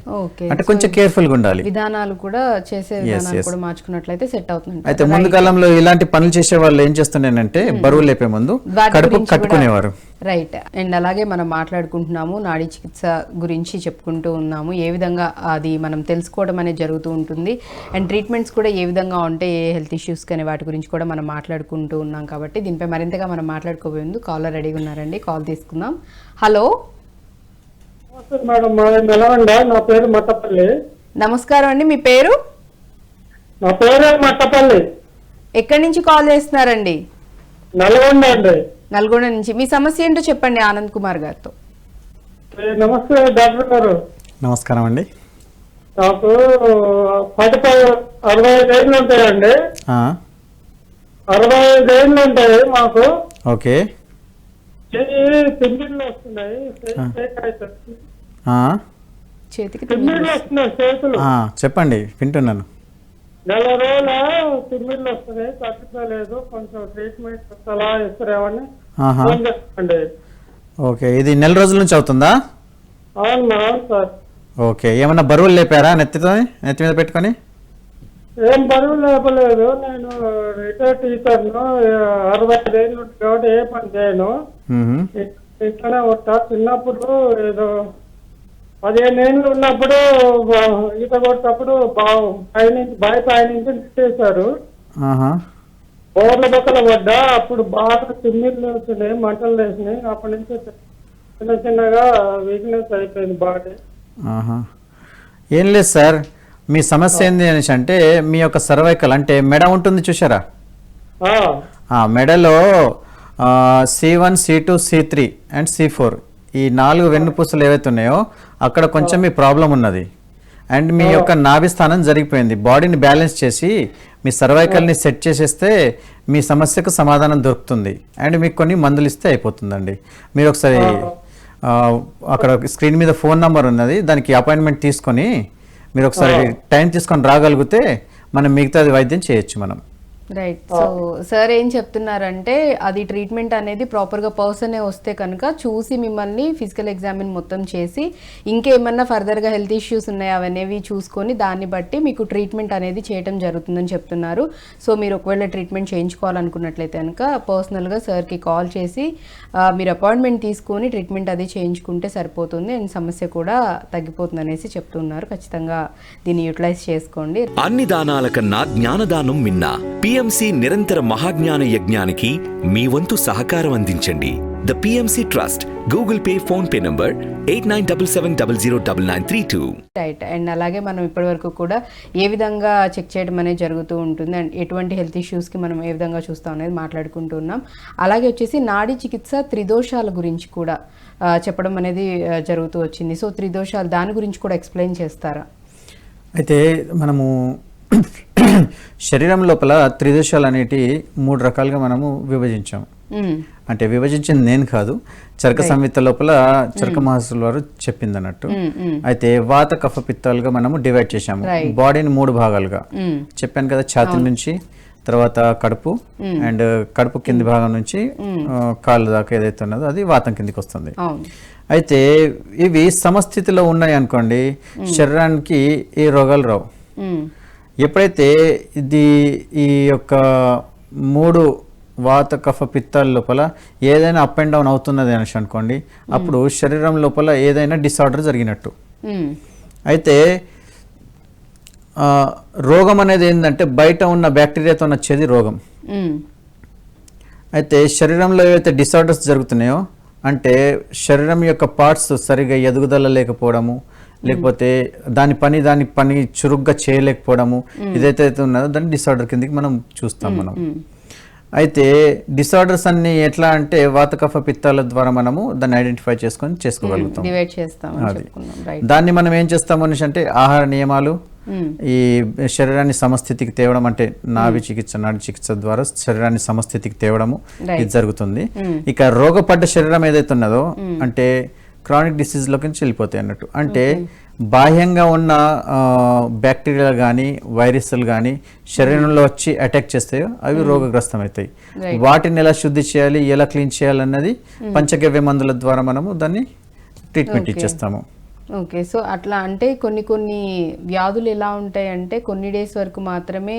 అంటే కొంచెం కేర్ఫుల్ గా ఉండాలి. విధానాలు కూడా చేసే విధానాలు కూడా మార్చుకున్నట్లయితే సెట్ అవుతుంది. అయితే ముందు కాలంలో ఇలాంటి పనులు చేసే వాళ్ళు ఏం చేస్తుండేనంటే బరువు లేపే ముందు కడుపు కట్టుకునేవారు. రైట్. అండ్ అలాగే మనం మాట్లాడుకుంటున్నాము నాడీ చికిత్స గురించి చెప్పుకుంటూ ఉన్నాము. ఏ విధంగా అది మనం తెలుసుకోవడం అనేది జరుగుతూ ఉంటుంది. అండ్ ట్రీట్మెంట్స్ కూడా ఏ విధంగా ఉంటాయి, ఏ హెల్త్ ఇష్యూస్ కానీ వాటి గురించి కూడా మనం మాట్లాడుకుంటూ ఉన్నాం. కాబట్టి దీనిపై మరింతగా మనం మాట్లాడుకోబోయే ముందు కాలర్ రెడీగా ఉన్నారండి, కాల్ తీసుకుందాం. హలో మేడం, నా పేరు మట్టపల్లి. నమస్కారం అండి, మీ పేరు? నా పేరు మట్టపల్లి. ఎక్కడి నుంచి కాల్ చేస్తున్నారండి? నల్గొండ అండి. నల్గొండ నుంచి. మీ సమస్య ఏంటో చెప్పండి ఆనంద్ కుమార్ గారితో. నమస్తే డాక్టర్ గారు. నమస్కారం అండి. నాకు 65 ఏళ్ళు ఉంటాయండి. 65 ఏళ్ళు ఉంటాయి మాకు. ఓకే. తిమ్మిళ్ళు వస్తున్నాయి, చేతికి తిమ్మిళ్ళు వస్తున్నాయి, చేతులు. చెప్పండి, వింటున్నాను. 4 రోజుల తిమ్మిళ్ళు వస్తున్నాయి, తట్టుకోలేదు. కొంచెం ట్రీట్మెంట్ సలహా ఇస్తారేమని. ఓకే. ఇది 4 రోజుల నుంచి అవుతుందా? అవును సార్. ఓకే. ఏమన్నా బరువులు లేపారా నెత్తి మీద పెట్టుకొని? ఏం బరువు లేపలేదు. నేను రిటైర్డ్ టీచర్ను. 65 ఏళ్ళు కాబట్టి ఏ పని చేయను, ఇట్లనే ఉంటా. చిన్నప్పుడు ఏదో 15 ఏళ్ళు ఉన్నప్పుడు ఈత కొట్టేటప్పుడు బావి పై నుంచి నెట్టేశారు. బోర్ల బొక్కలు పడ్డా. అప్పుడు బాగా తిమ్మిళ్ళు వచ్చినాయి, మంటలు వేసినాయి. అప్పటి నుంచి చిన్నగా వీక్నెస్ అయిపోయింది బాడీ. ఏం లేదు సార్, మీ సమస్య ఏంది అనేసి అంటే మీ యొక్క సర్వైకల్ అంటే మెడ ఉంటుంది చూసారా, మెడలో C1, C2, C3 and C4 ఈ 4 వెన్నుపూసలు ఏవైతే ఉన్నాయో అక్కడ కొంచెం మీ ప్రాబ్లం ఉన్నది. అండ్ మీ యొక్క నాభి స్థానం జరిగిపోయింది. బాడీని బ్యాలెన్స్ చేసి మీ సర్వైకల్ని సెట్ చేసేస్తే మీ సమస్యకు సమాధానం దొరుకుతుంది. అండ్ మీకు కొన్ని మందులు ఇస్తే అయిపోతుందండి. మీరు ఒకసారి అక్కడ స్క్రీన్ మీద ఫోన్ నెంబర్ ఉన్నది, దానికి అపాయింట్మెంట్ తీసుకొని మీరు ఒకసారి టైం తీసుకొని రాగలిగితే మనం మిగతాది వైద్యం చేయొచ్చు మనం. రైట్. సో సార్ ఏం చెప్తున్నారంటే అది ట్రీట్మెంట్ అనేది ప్రాపర్గా పర్సనే వస్తే కనుక చూసి మిమ్మల్ని ఫిజికల్ ఎగ్జామిన్ మొత్తం చేసి ఇంకేమన్నా ఫర్దర్గా హెల్త్ ఇష్యూస్ ఉన్నాయా అవనేవి చూసుకొని దాన్ని బట్టి మీకు ట్రీట్మెంట్ అనేది చేయడం జరుగుతుందని చెప్తున్నారు. సో మీరు ఒకవేళ ట్రీట్మెంట్ చేయించుకోవాలనుకున్నట్లయితే కనుక పర్సనల్గా సార్కి కాల్ చేసి మీరు అపాయింట్మెంట్ తీసుకొని ట్రీట్మెంట్ అది చేయించుకుంటే సరిపోతుంది అండ్ సమస్య కూడా తగ్గిపోతుంది అనేసి చెప్తున్నారు. ఖచ్చితంగా దీన్ని యూటిలైజ్ చేసుకోండి. అన్ని దానాల కన్నా జ్ఞానదానం మిన్న. పిఎంసి నిరంతర మహాజ్ఞాన యజ్ఞానికి మీ వంతు సహకారం అందించండి. The PMC trust. Google Pay, PhonePe number 8977009932. Right. And అలాగే మనం ఇప్పటి వరకు కూడా ఏ విధంగా చెక్ చేయడం అనేది జరుగుతూ ఉంటుంది అండ్ ఎటువంటి హెల్త్ ఇష్యూస్కి మనం ఏ విధంగా చూస్తాం అనేది మాట్లాడుకుంటున్నాం. అలాగే వచ్చేసి నాడీ చికిత్స త్రిదోషాల గురించి కూడా చెప్పడం అనేది జరుగుతూ వచ్చింది. సో త్రిదోషాలు దాని గురించి కూడా ఎక్స్ప్లెయిన్ చేస్తారా? అయితే మనము శరీరం లోపల త్రిదోషాలు అనేటి 3 రకాలుగా మనము విభజించాము. అంటే విభజించింది నేను కాదు, చరక సంహిత లోపల చరక మహర్షుల వారు చెప్పింది అన్నట్టు. అయితే వాత కఫ పిత్తాలుగా మనము డివైడ్ చేశాము. బాడీని 3 భాగాలుగా చెప్పాను కదా, ఛాతీ నుంచి తర్వాత కడుపు అండ్ కడుపు కింది భాగం నుంచి కాళ్ళు దాకా ఏదైతే ఉన్నదో అది వాతం కిందికి వస్తుంది. అయితే ఇవి సమస్థితిలో ఉన్నాయి అనుకోండి, శరీరానికి ఏ రోగాలు రావు. ఎప్పుడైతే ఇది ఈ యొక్క 3 వాత కఫ పిత్తాల లోపల ఏదైనా అప్ అండ్ డౌన్ అవుతున్నది అనేసి అనుకోండి, అప్పుడు శరీరం లోపల ఏదైనా డిసార్డర్ జరిగినట్టు. అయితే రోగం అనేది ఏంటంటే బయట ఉన్న బ్యాక్టీరియాతో వచ్చేది రోగం. అయితే శరీరంలో ఏవైతే డిసార్డర్స్ జరుగుతున్నాయో అంటే శరీరం యొక్క పార్ట్స్ సరిగా ఎదుగుదల లేకపోవడము, లేకపోతే దాని పని చురుగ్గా చేయలేకపోవడము, ఇదైతే ఉన్నదో దాన్ని డిసార్డర్ కిందకి మనం చూస్తాం మనం. అయితే డిసార్డర్స్ అన్ని ఎట్లా అంటే వాత కఫ పిత్తాల ద్వారా మనము దాన్ని ఐడెంటిఫై చేసుకోగలుగుతాం. దాన్ని మనం ఏం చేస్తాము అనేసి అంటే ఆహార నియమాలు, ఈ శరీరాన్ని సమస్థితికి తేవడం అంటే నాడి చికిత్స ద్వారా శరీరాన్ని సమస్థితికి తేవడము ఇది జరుగుతుంది. ఇక రోగపడ్డ శరీరం ఏదైతే ఉన్నదో అంటే క్రానిక్ డిసీజ్ లోకి నుంచి వెళ్ళిపోతాయి అన్నట్టు. అంటే బాహ్యంగా ఉన్న బ్యాక్టీరియా కానీ వైరస్లు కానీ శరీరంలో వచ్చి అటాక్ చేస్తాయో అవి రోగగ్రస్తం అవుతాయి. వాటిని ఎలా శుద్ధి చేయాలి, ఎలా క్లీన్ చేయాలన్నది పంచగవ్య మందుల ద్వారా మనము దాన్ని ట్రీట్మెంట్ ఇచ్చేస్తాము. ఓకే. సో అట్లా అంటే కొన్ని వ్యాధులు ఎలా ఉంటాయి అంటే కొన్ని డేస్ వరకు మాత్రమే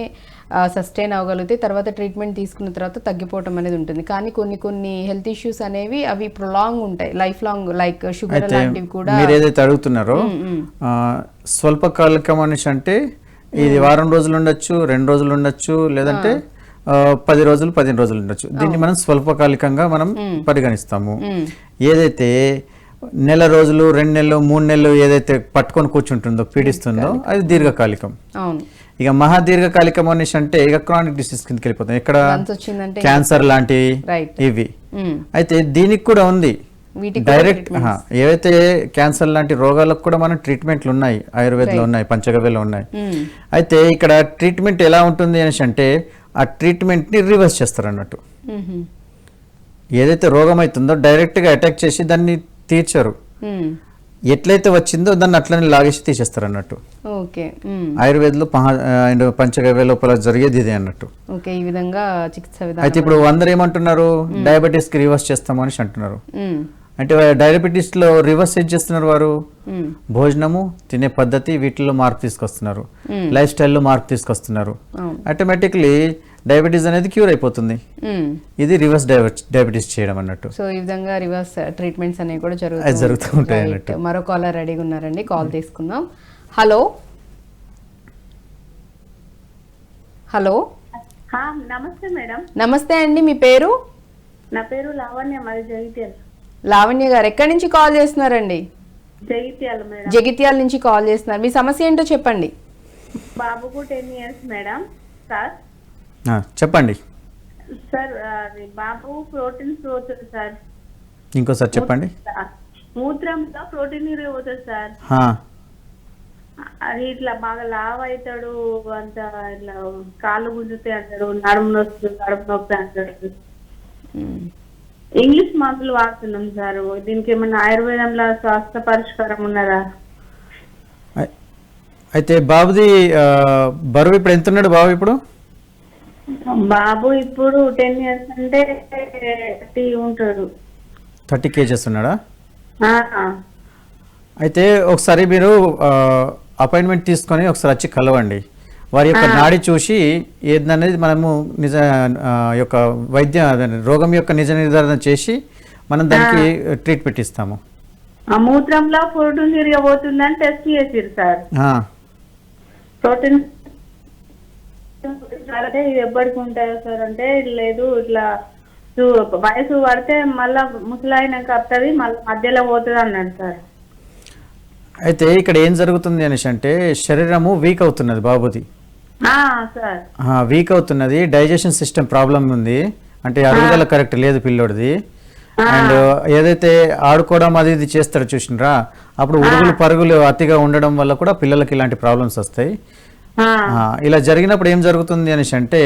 సస్టైన్ అవ్వగలిగితే తర్వాత ట్రీట్మెంట్ తీసుకున్న తర్వాత తగ్గిపోవటం అనేది ఉంటుంది. కానీ కొన్ని హెల్త్ ఇష్యూస్ అనేవి అవి ప్రొలాంగ్ ఉంటాయి, లైఫ్ లాంగ్, లైక్ షుగర్ లాంటివి కూడా. మీరు ఏదైతే అడుగుతున్నారో స్వల్పకాలికం అనేసి అంటే ఇది వారం రోజులు ఉండొచ్చు, 2 రోజులు ఉండొచ్చు, లేదంటే 10 రోజులు 15 రోజులు ఉండొచ్చు. దీన్ని మనం స్వల్పకాలికంగా మనం పరిగణిస్తాము. ఏదైతే నెల రోజులు 2 నెలలు 3 నెలలు ఏదైతే పట్టుకొని కూర్చుంటుందో పీడిస్తుందో అది దీర్ఘకాలికం. ఇక మహా దీర్ఘకాలికం అనేసి అంటే ఇక క్రానిక్ డిసీజ్ కిందకి వెళ్ళిపోతాం, ఇక్కడ క్యాన్సర్ లాంటివి ఇవి. అయితే దీనికి కూడా ఉంది డైరెక్ట్ ఏవైతే క్యాన్సర్ లాంటి రోగాలకు కూడా మన ట్రీట్మెంట్లు ఉన్నాయి, ఆయుర్వేదంలో ఉన్నాయి, పంచగవ్యలో ఉన్నాయి. అయితే ఇక్కడ ట్రీట్మెంట్ ఎలా ఉంటుంది అనేసి అంటే ఆ ట్రీట్మెంట్ ని రివర్స్ చేస్తారు అన్నట్టు. ఏదైతే రోగం అవుతుందో డైరెక్ట్ గా అటాక్ చేసి దాన్ని తీర్చారు, ఎట్లయితే వచ్చిందో దాన్ని అట్లనే లాగేసి తీసేస్తారు అన్నట్టు. ఆయుర్వేదంలో పంచగవ్య లోపల జరిగేది ఇదే అన్నట్టు. ఈ విధంగా చికిత్స. అయితే ఇప్పుడు అందరు ఏమంటున్నారు, డయాబెటీస్ కి రివర్స్ చేస్తాము అని అంటున్నారు. అంటే డయాబెటీస్ లో రివర్స్ ఏం చేస్తున్నారు వారు, భోజనము తినే పద్ధతి వీటిలో మార్పు తీసుకొస్తున్నారు, లైఫ్ స్టైల్లో మార్పు తీసుకొస్తున్నారు. ఆటోమేటిక్లీ డయాబెటీస్ అనేది క్యూర్ అయిపోతుంది. ఇది రివర్స్ డయాబెటీస్ చేయడం అన్నట్టు. సో ఈ విధంగా రివర్స్ ట్రీట్మెంట్స్ అనేవి కూడా జరుగుతూ ఉంటాయి అన్నట్టు. మరో కాలర్ రెడీగా ఉన్నారండి, కాల్ తీసుకుందాం. హలో హలో నమస్తే మేడం. నమస్తే అండి, మీ పేరు? నా పేరు లావణ్య, మరి జగిత్యాల. లావణ్య గారు ఎక్కడి నుంచి కాల్ చేస్తున్నారండి? జగిత్యాల మేడం. జగిత్యాల నుంచి కాల్ చేస్తున్నారు. మీ సమస్య ఏంటో చెప్పండి. బాబుకు 10 years మేడం. సార్ చెప్పండి సార్. బాబు ప్రోటీన్స్ పోతుంది సార్. ఇంకోసారి చెప్పండి. మూత్రంలో ప్రోటీన్ పోతుంది సార్. అది ఇట్లా బాగా లావ్ అవుతాడు, అంత ఇట్లా కాళ్ళు గుంజుతాయి అంటాడు, నడుము నొప్పి అంటాడు. ఇంగ్లీష్ మందులు వాడుతున్నాం సార్. దీనికి ఏమన్నా ఆయుర్వేదంలో స్వాస్థ్య పరిష్కారం ఉన్నదా? అయితే బాబుది బరువు ఇప్పుడు ఎంత ఉన్నాడు బాబు ఇప్పుడు? బాబు ఇప్పుడు 10 years అంటే 30 ఉంటాడు. 30 kgs ఉన్నాడా? ఆ. అయితే ఒకసారి మీరు అపాయింట్మెంట్ తీసుకొని ఒకసారి వచ్చి కలవండి. వారి యొక్క నాడి చూసి ఏదనేది మనము నిజ యొక్క వైద్య రోగం యొక్క నిజ నిర్ధారణ చేసి మనం దానికి ట్రీట్మెంట్ ఇస్తాము. ఆ మూత్రంలో ప్రోటీన్ తిరగబోతుందని టెస్ట్ చేసిరు సార్. ప్రోటీన్ అంటే ఇది ఎప్పటికి ఉంటాయో సార్ అంటే లేదు, ఇట్లా వయసు పడితే మళ్ళా ముసలాయినాక వస్తుంది, మళ్ళీ మధ్యలో పోతుంది అన్నాడు సార్. అయితే ఇక్కడ ఏం జరుగుతుంది అనేసి అంటే శరీరము వీక్ అవుతున్నది బాబుది. సార్ వీక్ అవుతున్నది, డైజెషన్ సిస్టమ్ ప్రాబ్లం ఉంది, అంటే అరుగుదల కరెక్ట్ లేదు పిల్లోడిది. అండ్ ఏదైతే ఆడుకోవడం అది ఇది చేస్తారో చూసినరా, అప్పుడు ఉరుగులు పరుగులు అతిగా ఉండడం వల్ల కూడా పిల్లలకి ఇలాంటి ప్రాబ్లమ్స్ వస్తాయి. ఇలా జరిగినప్పుడు ఏం జరుగుతుంది అనేసి అంటే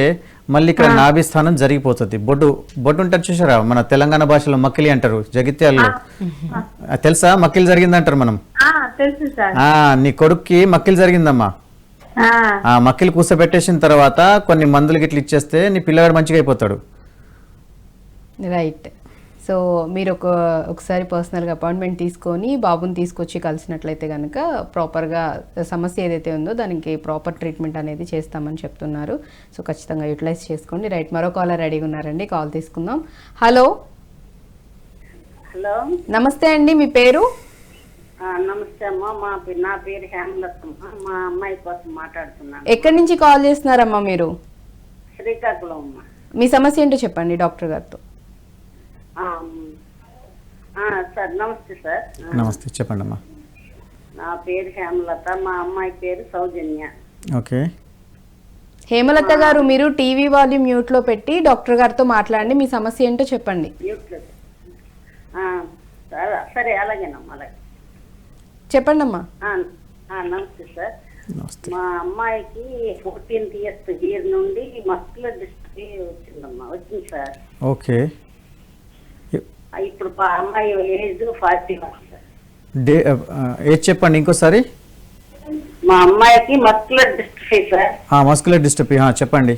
మళ్ళీ ఇక్కడ నాభి స్థానం జరిగిపోతుంది. బొడ్డు ఉంటారు చూసారా, మన తెలంగాణ భాషలో మక్కిలి అంటారు, జగిత్యాలలో తెలుసా మక్కిలి జరిగిందంటారు మనం. తెలుసు సార్. నీ కొడుక్కి మక్కిలి జరిగిందమ్మా. మక్కిలు కూర్చోబెట్టేసిన తర్వాత కొన్ని మందులు గిట్ల ఇచ్చేస్తే నీ పిల్లగాడు మంచిగా అయిపోతాడు. రైట్. సో మీరు ఒకసారి పర్సనల్గా అపాయింట్మెంట్ తీసుకొని బాబుని తీసుకొచ్చి కలిసినట్లయితే కనుక ప్రాపర్గా సమస్య ఏదైతే ఉందో దానికి ప్రాపర్ ట్రీట్మెంట్ అనేది చేస్తామని చెప్తున్నారు. సో ఖచ్చితంగా యూటిలైజ్ చేసుకోండి. రైట్, మరో కాలర్ రెడీగా ఉన్నారండి, కాల్ తీసుకుందాం. హలో. హలో, నమస్తే అండి, మీ పేరు? నమస్తే అమ్మా, నా పేరు హేమలతమ్మ. మా అమ్మాయి కోసం మాట్లాడుతున్నాను. ఎక్కడి నుంచి కాల్ చేస్తున్నారమ్మా మీరు? శ్రీకాకుళం అమ్మ. మీ సమస్య ఏంటో చెప్పండి డాక్టర్ గారితో. సార్ నమస్తే సార్. నమస్తే, చెప్పండి అమ్మా. నా పేరు హేమలత, మా అమ్మాయి పేరు సౌజన్య. ఓకే హేమలత గారు, మీరు టీవీ వాల్యూమ్ మ్యూట్లో పెట్టి డాక్టర్ గారితో మాట్లాడండి, మీ సమస్య ఏంటో చెప్పండి. సరే అలాగేనమ్మా, అలాగే చెప్పండి అమ్మా. నమస్తే సార్. నమస్తే. మా అమ్మాయికి 14th ఇయర్ నుండి మస్కులర్ డిస్ట్రఫీ వచ్చింది సార్. ఓకే, ఇప్పుడు అమ్మాయి ఏజ్ 41 సార్. ఏజ్ చెప్పండి ఇంకోసారి. మా అమ్మాయికి muscular dystrophy sir. Muscular dystrophy చెప్పండి.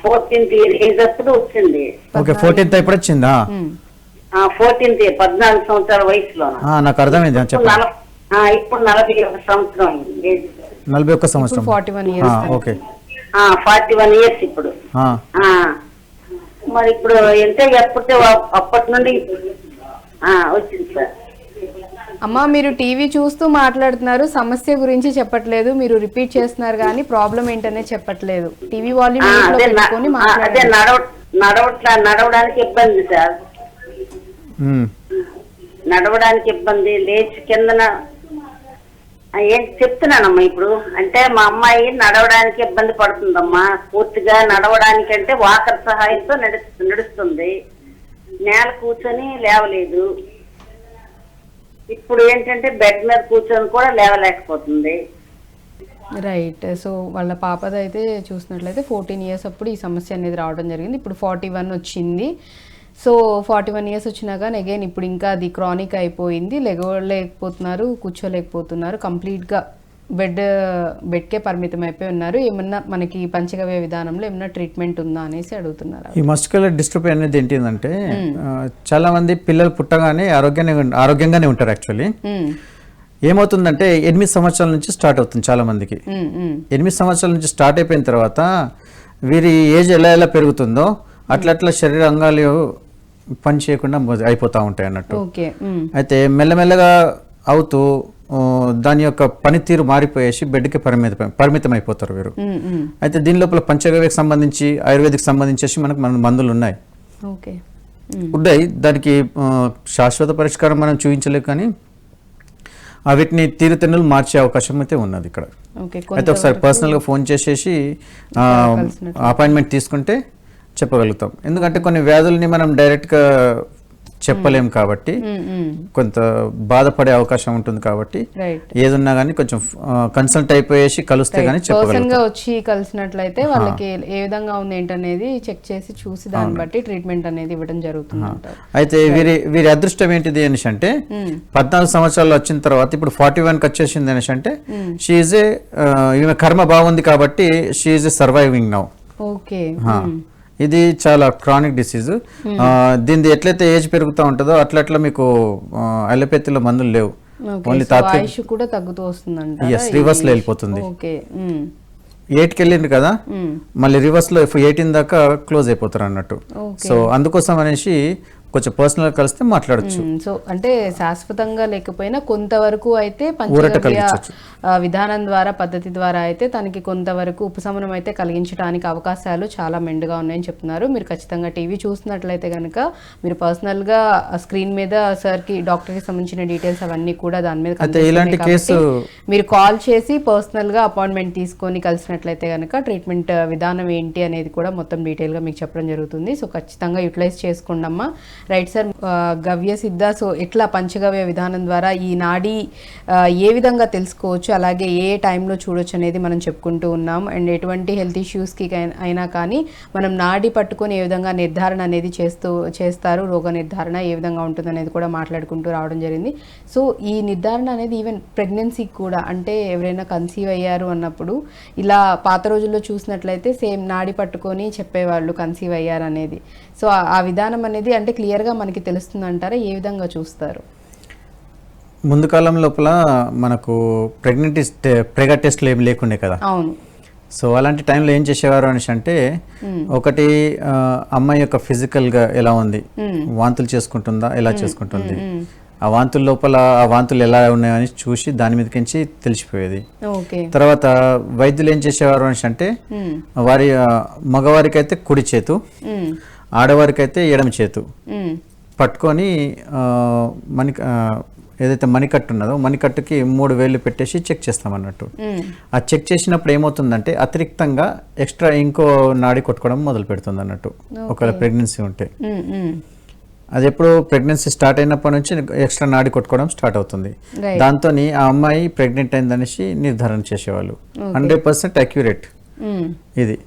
14th ఇయర్ ఏజ్ అప్పుడు వచ్చింది. ఓకే, 14th ఎప్పుడు వచ్చిందా? 14th ఇయర్, 14 సంవత్సరాల వయసులో. నాకు అర్థమైంది, చెప్పండి. ఇప్పుడు 41 సంవత్సరం ఏజ్. 41 సంవత్సరం. 41 years. ఓకే, 41 years ఇప్పుడు. మరి ఇప్పుడు ఎంత అప్పటి నుండి వచ్చింది సార్. అమ్మా, మీరు టీవీ చూస్తూ మాట్లాడుతున్నారు, సమస్య గురించి చెప్పట్లేదు, మీరు రిపీట్ చేస్తున్నారు కానీ ప్రాబ్లం ఏంటనే చెప్పట్లేదు. టీవీ వాల్యూమ్ పెట్టుకొని అదే నడవడానికి ఇబ్బంది సార్. నడవడానికి ఇబ్బంది, లేచి కిందన ఏంటి చెప్తున్నానమ్మా. ఇప్పుడు అంటే మా అమ్మాయి నడవడానికి ఇబ్బంది పడుతుందమ్మా. పూర్తిగా నడవడానికి అంటే వాకర్ సహాయంతో నడుస్తుంది. నేల కూర్చొని లేవలేదు. ఇప్పుడు ఏంటంటే బెడ్ మీద కూర్చొని కూడా లేవలేకపోతుంది. రైట్. సో వాళ్ళ పాపది అయితే చూసినట్లయితే 14 years అప్పుడు ఈ సమస్య అనేది రావడం జరిగింది. ఇప్పుడు 41 వచ్చింది. సో 41 years వచ్చినా కానీ అగైన్ ఇప్పుడు ఇంకా అది క్రానిక్ అయిపోయింది. లేకపోతున్నారు, కూర్చోలేకపోతున్నారు, కంప్లీట్గా బెడ్కే పరిమితం అయిపోయి ఉన్నారు. ఏమన్నా మనకి పంచగవ్య విధానంలో ఏమన్నా ట్రీట్మెంట్ ఉందా అనేసి అడుగుతున్నారు. ఈ మస్కులర్ డిస్ట్రఫీ అనేది ఏంటిదంటే చాలా మంది పిల్లలు పుట్టగానే ఆరోగ్యంగానే ఉంటారు. యాక్చువల్లీ ఏమవుతుందంటే 8 సంవత్సరాల నుంచి స్టార్ట్ అవుతుంది చాలా మందికి. 8 సంవత్సరాల నుంచి స్టార్ట్ అయిపోయిన తర్వాత వీరి ఏజ్ ఎలా పెరుగుతుందో అట్లా శరీర అంగాలు పని చేయకుండా అయిపోతూ ఉంటాయి అన్నట్టు. అయితే మెల్లమెల్లగా అవుతూ దాని యొక్క పనితీరు మారిపోయేసి బెడ్కి పరిమితం అయిపోతారు వీరు. అయితే దీని లోపల పంచగవ్యకు సంబంధించి ఆయుర్వేదిక్ సంబంధించేసి మనకు మందులు ఉన్నాయి. దానికి శాశ్వత పరిష్కారం మనం చూపించలేక కానీ వీటిని తీరుతెన్నులు మార్చే అవకాశం అయితే ఉన్నది ఇక్కడ. అయితే ఒకసారి పర్సనల్గా ఫోన్ చేసేసి అపాయింట్మెంట్ తీసుకుంటే చెప్పగలుగుతాం. ఎందుకంటే కొన్ని వ్యాధుల్ని మనం డైరెక్ట్గా చెప్పలేం కాబట్టి కొంత బాధపడే అవకాశం ఉంటుంది కాబట్టి రైట్ ఏదున్నా కానీ కొంచెం కన్సల్ట్ అయిపోయేసి కలిస్తే కానీ పర్సన్ చెప్పగలుగుతాం. గా వచ్చి కలిసినట్లయితే వాళ్ళకి ఏ విధంగా ఉంది ఏంటనేది చెక్ చేసి చూసి దాన్ని బట్టి ట్రీట్మెంట్ అనేది ఇవ్వడం జరుగుతుంది అంటారు. అయితే వీరి అదృష్టం ఏంటిది అనేసి అంటే 14 సంవత్సరాలు వచ్చిన తర్వాత ఇప్పుడు 41కి వచ్చేసింది అనేసి అంటే షీఈ్ ఏ ఈమె కర్మ బాగుంది కాబట్టి she a surviving now. Okay ఇది చాలా క్రానిక్ డిసీజ్. దీనిది ఎట్లయితే ఏజ్ పెరుగుతూ ఉంటుందో అట్లా మీకు అలోపతిలో మందులు లేవు, ఓన్లీ తాత్కాలిక ఆయుష్ కూడా తగ్గుతూ వస్తుందంట. రివర్స్ లో వెళ్ళిపోతుంది. ఓకే 8కి వెళ్ళిండ్రు కదా మళ్ళీ రివర్స్ లో 18 దాకా క్లోజ్ అయిపోతారు అన్నట్టు. సో అందుకోసం అనేసి కొంచెం పర్సనల్ కలిస్తే మాట్లాడచ్చు. సో అంటే శాశ్వతంగా లేకపోయినా కొంతవరకు అయితే పంచగవ్య విధానం ద్వారా పద్ధతి ద్వారా అయితే తనకి కొంతవరకు ఉపశమనం అయితే కలిగించడానికి అవకాశాలు చాలా మెండుగా ఉన్నాయని చెప్తున్నారు. మీరు ఖచ్చితంగా టీవీ చూస్తున్నట్లయితే కనుక మీరు పర్సనల్ గా స్క్రీన్ మీద సార్ కి డాక్టర్ కి సంబంధించిన డీటెయిల్స్ అవన్నీ కూడా దాని మీద ఇలాంటి కేసు మీరు కాల్ చేసి పర్సనల్ గా అపాయింట్మెంట్ తీసుకొని కలిసినట్లయితే కనుక ట్రీట్మెంట్ విధానం ఏంటి అనేది కూడా మొత్తం డీటెయిల్ గా మీకు చెప్పడం జరుగుతుంది. సో ఖచ్చితంగా యూటిలైజ్ చేసుకోండి అమ్మా. రైట్ సార్, గవ్య సిద్ధ, సో ఎట్లా పంచగవ్య విధానం ద్వారా ఈ నాడి ఏ విధంగా తెలుసుకోవచ్చు, అలాగే ఏ టైంలో చూడొచ్చు అనేది మనం చెప్పుకుంటూ ఉన్నాం. అండ్ ఎటువంటి హెల్త్ ఇష్యూస్కి అయినా కానీ మనం నాడి పట్టుకొని ఏ విధంగా నిర్ధారణ అనేది చేస్తారు, రోగ నిర్ధారణ ఏ విధంగా ఉంటుంది అనేది కూడా మాట్లాడుకుంటూ రావడం జరిగింది. సో ఈ నిర్ధారణ అనేది ఈవెన్ ప్రెగ్నెన్సీకి కూడా, అంటే ఎవరైనా కన్సీవ్ అయ్యారు అన్నప్పుడు ఇలా పాత రోజుల్లో చూసినట్లయితే సేమ్ నాడి పట్టుకొని చెప్పేవాళ్ళు కన్సీవ్ అయ్యారు అనేది. సో ఆ విధానం అనేది అంటే క్లియర్గా మనకి తెలుస్తుంది అంటారా, ఏ విధంగా చూస్తారు? ముందు కాలం లోపల మనకు ప్రెగా టెస్ట్లు ఏమి లేకుండే కదా. అవును. సో అలాంటి టైంలో ఏం చేసేవారు అనేసి అంటే ఒకటి అమ్మాయి యొక్క ఫిజికల్గా ఎలా ఉంది, వాంతులు చేసుకుంటుందా, ఎలా చేసుకుంటుంది, ఆ వాంతుల లోపల ఆ వాంతులు ఎలా ఉన్నాయని చూసి దాని మీదకించి తెలిసిపోయేది. తర్వాత వైద్యులు ఏం చేసేవారు అనేసి అంటే వారి మగవారికి అయితే కుడి చేతు, ఆడవారికి అయితే ఎడమ చేతు పట్టుకొని ఏదైతే మణికట్టు ఉన్నదో మణికట్టుకి 3 వేళ్ళు పెట్టేసి చెక్ చేస్తామన్నట్టు. ఆ చెక్ చేసినప్పుడు ఏమవుతుందంటే అతిరిక్తంగా ఎక్స్ట్రా ఇంకో నాడి కొట్టుకోవడం మొదలు పెడుతుంది అన్నట్టు ఒకవేళ ప్రెగ్నెన్సీ ఉంటే. అది ఎప్పుడు ప్రెగ్నెన్సీ స్టార్ట్ అయినప్పటి నుంచి ఎక్స్ట్రా నాడి కొట్టుకోవడం స్టార్ట్ అవుతుంది. దాంతో ఆ అమ్మాయి ప్రెగ్నెంట్ అయిందనేసి నిర్ధారణ చేసేవాళ్ళు. 100% అక్యురేట్ ఇది.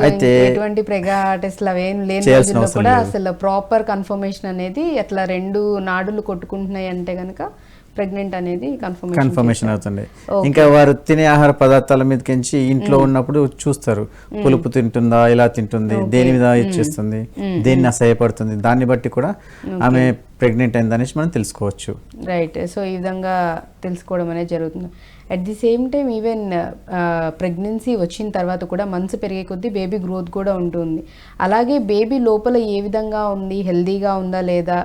అయితే ఎటువంటి ప్రెగా టెస్ట్లు అవేం లేని రోజుల్లో కూడా అసలు ప్రాపర్ కన్ఫర్మేషన్ అనేది అట్లా 2 నాడులు కొట్టుకుంటున్నాయి అంటే కనుక ప్రెగ్నెంట్ అనేది కన్ఫర్మేషన్ అవుతుంది. ఇంకా వారు తినే ఆహార పదార్థాల మీదకించి ఇంట్లో ఉన్నప్పుడు చూస్తారు, పులుపు తింటుందా, ఎలా తింటుంది, దేని మీద ఇచ్చేస్తుంది, దేన్ని అసహ్యపడుతుంది, దాన్ని బట్టి కూడా ఆమె ప్రెగ్నెంట్ అయిందనేసి మనం తెలుసుకోవచ్చు. రైట్. సో ఈ విధంగా తెలుసుకోవడం అనేది జరుగుతుంది. At the same time even pregnancy వచ్చిన తర్వాత కూడా మంత్స్ పెరిగే కొద్దీ బేబీ గ్రోత్ కూడా ఉంటుంది. అలాగే బేబీ లోపల ఏ విధంగా ఉంది, హెల్దీగా ఉందా లేదా,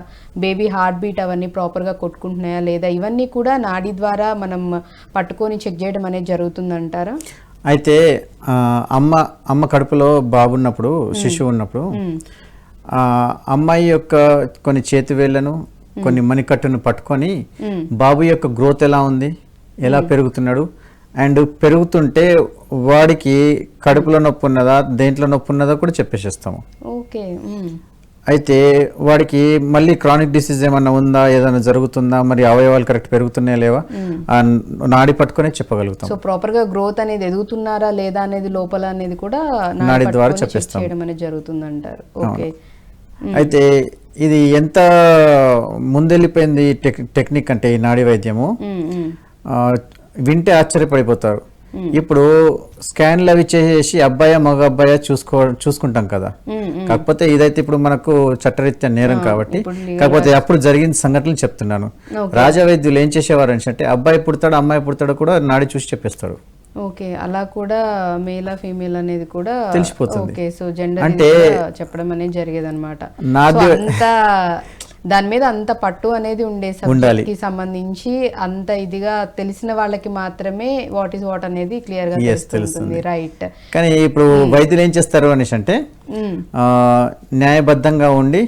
బేబీ హార్ట్ బీట్ అవన్నీ ప్రాపర్గా కొట్టుకుంటున్నాయా లేదా, ఇవన్నీ కూడా నాడి ద్వారా మనం పట్టుకొని చెక్ చేయడం అనేది జరుగుతుందంటారా? అయితే అమ్మ కడుపులో బాబు ఉన్నప్పుడు, శిశువు ఉన్నప్పుడు అమ్మాయి యొక్క కొన్ని చేతి వేళ్లను కొన్ని మణికట్టును పట్టుకొని బాబు యొక్క గ్రోత్ ఎలా ఉంది, ఎలా పెరుగుతున్నాడు, అండ్ పెరుగుతుంటే వాడికి కడుపులో నొప్పి ఉన్నదా, దేంట్లో నొప్పి ఉన్నదా కూడా చెప్పేసేస్తాము. ఓకే. అయితే వాడికి మళ్ళీ క్రానిక్ డిసీజ్ ఏమన్నా ఉందా, ఏదైనా జరుగుతుందా, మరి అవయవాలు కరెక్ట్ పెరుగుతున్నాయా లేవా నాడి పట్టుకునే చెప్పగలుగుతాం. సో ప్రాపర్ గా గ్రోత్ అనేది ఎదుగుతున్నారా లేదా అనేది లోపల అనేది కూడా నాడి ద్వారా చెప్పేస్తాం అనేది జరుగుతుంది అంటారు. ఓకే. అయితే ఇది ఎంత ముందెళ్ళిపోయింది టెక్నిక్ అంటే ఈ నాడి వైద్యము, వింటే ఆశ్చర్యపడిపోతారు. ఇప్పుడు స్కాన్లు అవి చేసి అబ్బాయా మగ అబ్బాయా చూసుకుంటాం కదా. కాకపోతే ఇదైతే ఇప్పుడు మనకు చట్టరీత్యా నేరం కాబట్టి, కాకపోతే అప్పుడు జరిగిన సంఘటనలు చెప్తున్నాను. రాజా వైద్యులు ఏం చేసేవారు అంటే అబ్బాయి పుడతాడు అమ్మాయి పుడతాడు కూడా నాడి చూసి చెప్పేస్తాడు. ఓకే. అలా కూడా మేలా ఫీమేల్ అనేది కూడా తెలిసిపోతుంది. ఓకే. సో జెండర్ అంటే చెప్పడం అనేది జరిగేది అనమాట. అంత దాని మీద అంత పట్టు అనేది ఉండే సబ్జెక్ట్ కి సంబంధించి అంత ఇదిగా తెలిసిన వాళ్ళకి మాత్రమే వాట్ ఈస్ వాట్ అనేది క్లియర్ గా తెలుస్తుంది. రైట్. కానీ ఇప్పుడు వైద్యులు ఏం చేస్తారు అనేసి అంటే న్యాయబద్ధంగా ఉండి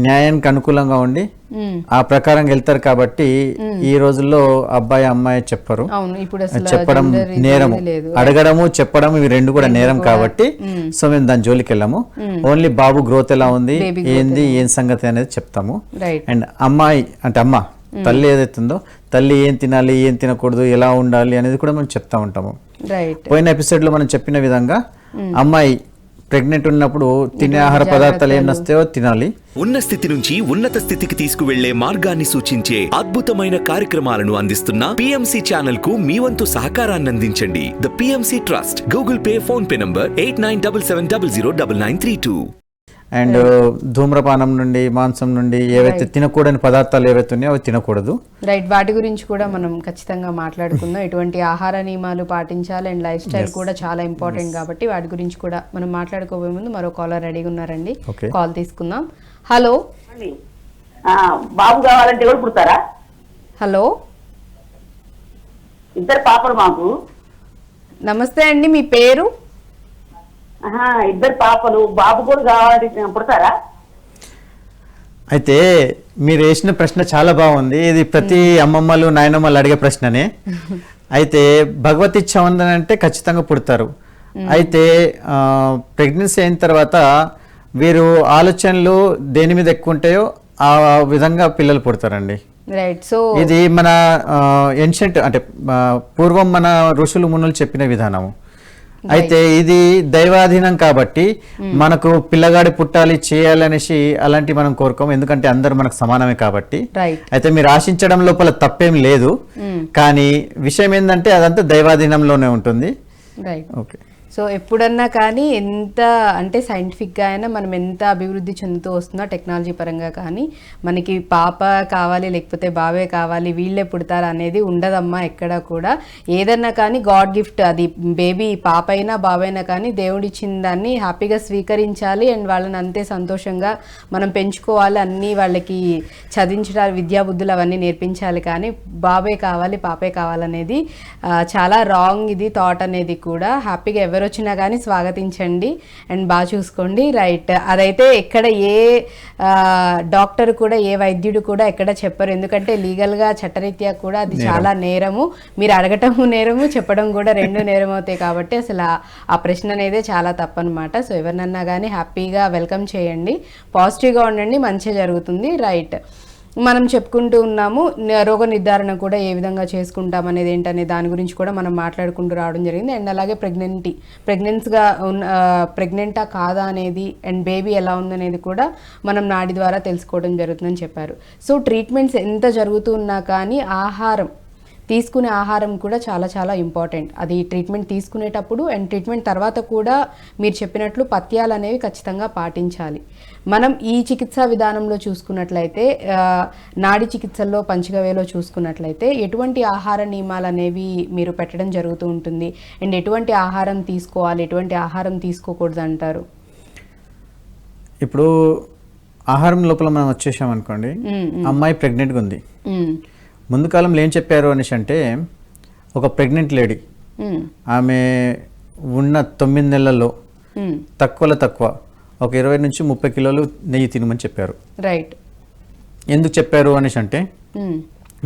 న్యాయానికి అనుకూలంగా ఉండి ఆ ప్రకారం వెళ్తారు కాబట్టి ఈ రోజుల్లో అబ్బాయి అమ్మాయి చెప్పరు. అవును, ఇప్పుడు అసలు చెప్పడం gender ఇది నేరము, లేదు. అడగడము చెప్పడం ఇవి రెండు కూడా నేరం కాబట్టి సో మేము దాని జోలికి వెళ్ళాము. ఓన్లీ బాబు గ్రోత్ ఎలా ఉంది, ఏంది ఏం సంగతి అనేది చెప్తాము. రైట్. అండ్ అమ్మాయి అంటే అమ్మ తల్లి ఏదైతుందో తల్లి ఏం తినాలి ఏం తినకూడదు ఎలా ఉండాలి అనేది కూడా మనం చెప్తా ఉంటాము. రైట్. పోయిన ఎపిసోడ్ లో మనం చెప్పిన విధంగా అమ్మాయి ప్రెగ్నెంట్ ఉన్నప్పుడు తినే ఆహార పదార్థాలు ఏం నస్తాయో తినాలి. ఉన్న స్థితి నుంచి ఉన్నత స్థితికి తీసుకువెళ్లే మార్గాన్ని సూచించే అద్భుతమైన కార్యక్రమాలను అందిస్తున్న పిఎంసి ఛానల్ కు మీ వంతు సహకారాన్ని అందించండి. The PMC trust. Google Pay, PhonePe number 8977009932. And ధూమ్రపానం నుండి మాంసం నుండి ఏవైతే తినకూడని పదార్థాలు ఏవైతే ఉన్నాయో అవి తినకూడదు. రైట్, వాటి గురించి కూడా మనం ఖచ్చితంగా మాట్లాడుకుందాం. ఎటువంటి ఆహార నియమాలు పాటించాలి అండ్ లైఫ్ స్టైల్ కూడా చాలా ఇంపార్టెంట్ కాబట్టి వాటి గురించి కూడా మనం మాట్లాడుకోబోయే ముందు మరో కాలర్ రెడీగా ఉన్నారండి. Okay. కాల్ తీసుకుందాం. హలో. బాబు కావాలంటే కూడా పుడతారా? హలో, ఇద్దరు పాపలు మాకు. నమస్తే అండి, మీ పేరు? ఇద్దరు పాపలు, బాబు కూడా కావాలంటే పుడతారా? అయితే మీరు వేసిన ప్రశ్న చాలా బాగుంది. ఇది ప్రతి అమ్మమ్మలు నాయనమ్మలు అడిగే ప్రశ్ననే. అయితే భగవత్ ఇచ్చ ఉందనంటే ఖచ్చితంగా పుడతారు. అయితే ప్రెగ్నెన్సీ అయిన తర్వాత వీరు ఆలోచనలు దేని మీద ఎక్కువ ఉంటాయో ఆ విధంగా పిల్లలు పుడతారండి. రైట్. సో ఇది మన ఏన్షియంట్ అంటే పూర్వం మన ఋషులు మునులు చెప్పిన విధానము. అయితే ఇది దైవాధీనం కాబట్టి మనకు పిల్లగాడి పుట్టాలి చేయాలి అనేసి అలాంటి మనం కోరుకోము, ఎందుకంటే అందరూ మనకు సమానమే కాబట్టి. అయితే మీరు ఆశించడం లోపల తప్పేం లేదు, కానీ విషయం ఏంటంటే అదంతా దైవాధీనంలోనే ఉంటుంది. రైట్. ఓకే. సో ఎప్పుడన్నా కానీ ఎంత అంటే సైంటిఫిక్గా అయినా మనం ఎంత అభివృద్ధి చెందుతూ వస్తున్నా టెక్నాలజీ పరంగా కానీ మనకి పాప కావాలి లేకపోతే బాబే కావాలి వీళ్ళే పుడతారు అనేది ఉండదమ్మా ఎక్కడ కూడా. ఏదన్నా కానీ గాడ్ గిఫ్ట్, అది బేబీ పాప అయినా బాబైనా కానీ దేవుడిచ్చిన దాన్ని హ్యాపీగా స్వీకరించాలి అండ్ వాళ్ళని అంతే సంతోషంగా మనం పెంచుకోవాలి. అన్నీ వాళ్ళకి చదివించడానికి విద్యాబుద్ధులు అవన్నీ నేర్పించాలి. కానీ బాబే కావాలి పాపే కావాలనేది చాలా రాంగ్ ఇది థాట్ అనేది కూడా. హ్యాపీగా ఎవరు వచ్చినా కానీ స్వాగతించండి అండ్ బాగా చూసుకోండి. రైట్. అదైతే ఎక్కడ ఏ డాక్టర్ కూడా ఏ వైద్యుడు కూడా ఎక్కడ చెప్పరు, ఎందుకంటే లీగల్గా చట్టరీత్యా కూడా అది చాలా నేరము. మీరు అడగటము నేరము, చెప్పడం కూడా రెండు నేరం అవుతాయి కాబట్టి అసలు ఆ ప్రశ్న అనేది చాలా తప్పనమాట. సో ఎవరినన్నా కానీ హ్యాపీగా వెల్కమ్ చేయండి, పాజిటివ్గా ఉండండి, మంచిగా జరుగుతుంది. రైట్. మనం చెప్పుకుంటూ ఉన్నాము రోగ నిర్ధారణ కూడా ఏ విధంగా చేసుకుంటాం అనేది ఏంటనే దాని గురించి కూడా మనం మాట్లాడుకుంటూ రావడం జరిగింది. అండ్ అలాగే ప్రెగ్నెంటా కాదా అనేది అండ్ బేబీ ఎలా ఉందనేది కూడా మనం నాడి ద్వారా తెలుసుకోవడం జరుగుతుందని చెప్పారు. సో ట్రీట్మెంట్స్ ఎంత జరుగుతూ ఉన్నా కానీ తీసుకునే ఆహారం కూడా చాలా చాలా ఇంపార్టెంట్. అది ట్రీట్మెంట్ తీసుకునేటప్పుడు అండ్ ట్రీట్మెంట్ తర్వాత కూడా మీరు చెప్పినట్లు పథ్యాలు అనేవి ఖచ్చితంగా పాటించాలి. మనం ఈ చికిత్సా విధానంలో చూసుకున్నట్లయితే నాడి చికిత్సల్లో పంచగవ్యలో చూసుకున్నట్లయితే ఎటువంటి ఆహార నియమాలు అనేవి మీరు పెట్టడం జరుగుతూ ఉంటుంది అండ్ ఎటువంటి ఆహారం తీసుకోవాలి, ఎటువంటి ఆహారం తీసుకోకూడదు అంటారు? ఇప్పుడు ఆహారం లోపల మనం వచ్చేసామనుకోండి, అమ్మాయి ప్రెగ్నెంట్గా ఉంది. ముందు కాలంలో ఏం చెప్పారు అనేసి అంటే ఒక ప్రెగ్నెంట్ లేడీ ఆమె ఉన్న 9 నెలల్లో తక్కువ ఒక 20 నుంచి 30 కిలోలు నెయ్యి తినమని చెప్పారు. రైట్. ఎందుకు చెప్పారు అనేసి అంటే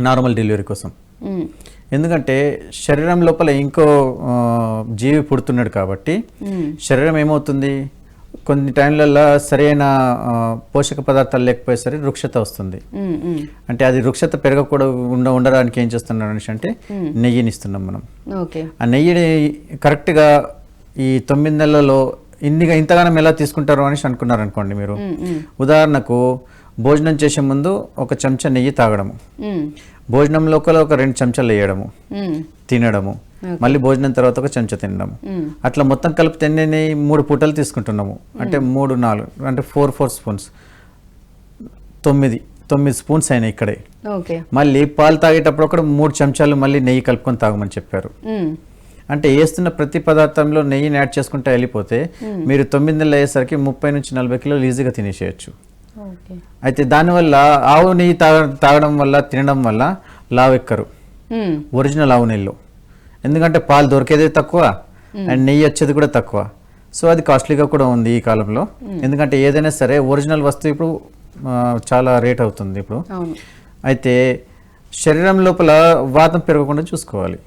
నార్మల్ డెలివరీ కోసం. ఎందుకంటే శరీరం లోపల ఇంకో జీవి పుడుతున్నాడు కాబట్టి శరీరం ఏమవుతుంది, కొన్ని టైంలలో సరైన పోషక పదార్థాలు లేకపోయేసరి వృక్షత వస్తుంది. అంటే అది వృక్షత పెరగకూడదు ఉండడానికి ఏం చేస్తున్నాం అనేసి అంటే నెయ్యిని ఇస్తున్నాం మనం. ఆ నెయ్యిని కరెక్ట్గా ఈ 9 నెలలలో ఇంతగానం ఎలా తీసుకుంటారు అనేసి అనుకున్నారు అనుకోండి మీరు. ఉదాహరణకు భోజనం చేసే ముందు ఒక చెంచా నెయ్యి తాగడము, భోజనం లోపల ఒక 2 చెంచాలు వేయడము, తినడము, మళ్ళీ భోజనం తర్వాత ఒక చెంచా తినడము, అట్లా మొత్తం కలిపి 3 పూటలు తీసుకుంటున్నాము. అంటే 3, 4 అంటే 4 స్పూన్స్, 9 స్పూన్స్ అయినాయి ఇక్కడే. మళ్ళీ పాలు తాగేటప్పుడు ఒక 3 చెంచాలు మళ్ళీ నెయ్యి కలుపుకొని తాగమని చెప్పారు. అంటే వేస్తున్న ప్రతి పదార్థంలో నెయ్యిని యాడ్ చేసుకుంటే వెళ్ళిపోతే మీరు 9 నెలలు అయ్యేసరికి 30 నుంచి 40 కిలోలు ఈజీగా తినేసేయచ్చు. అయితే దానివల్ల ఆవు నెయ్యి తాగడం వల్ల తినడం వల్ల లావు ఎక్కరు ఒరిజినల్ ఆవు నెయ్యిలో, ఎందుకంటే పాలు దొరికేదే తక్కువ అండ్ నెయ్యి వచ్చేది కూడా తక్కువ. సో అది కాస్ట్లీగా కూడా ఉంది ఈ కాలంలో. ఎందుకంటే ఏదైనా సరే ఒరిజినల్ వస్తువు ఇప్పుడు చాలా రేట్ అవుతుంది ఇప్పుడు. అవును. అయితే శరీరం లోపల వాతం పెరగకుండా చూసుకోవాలి,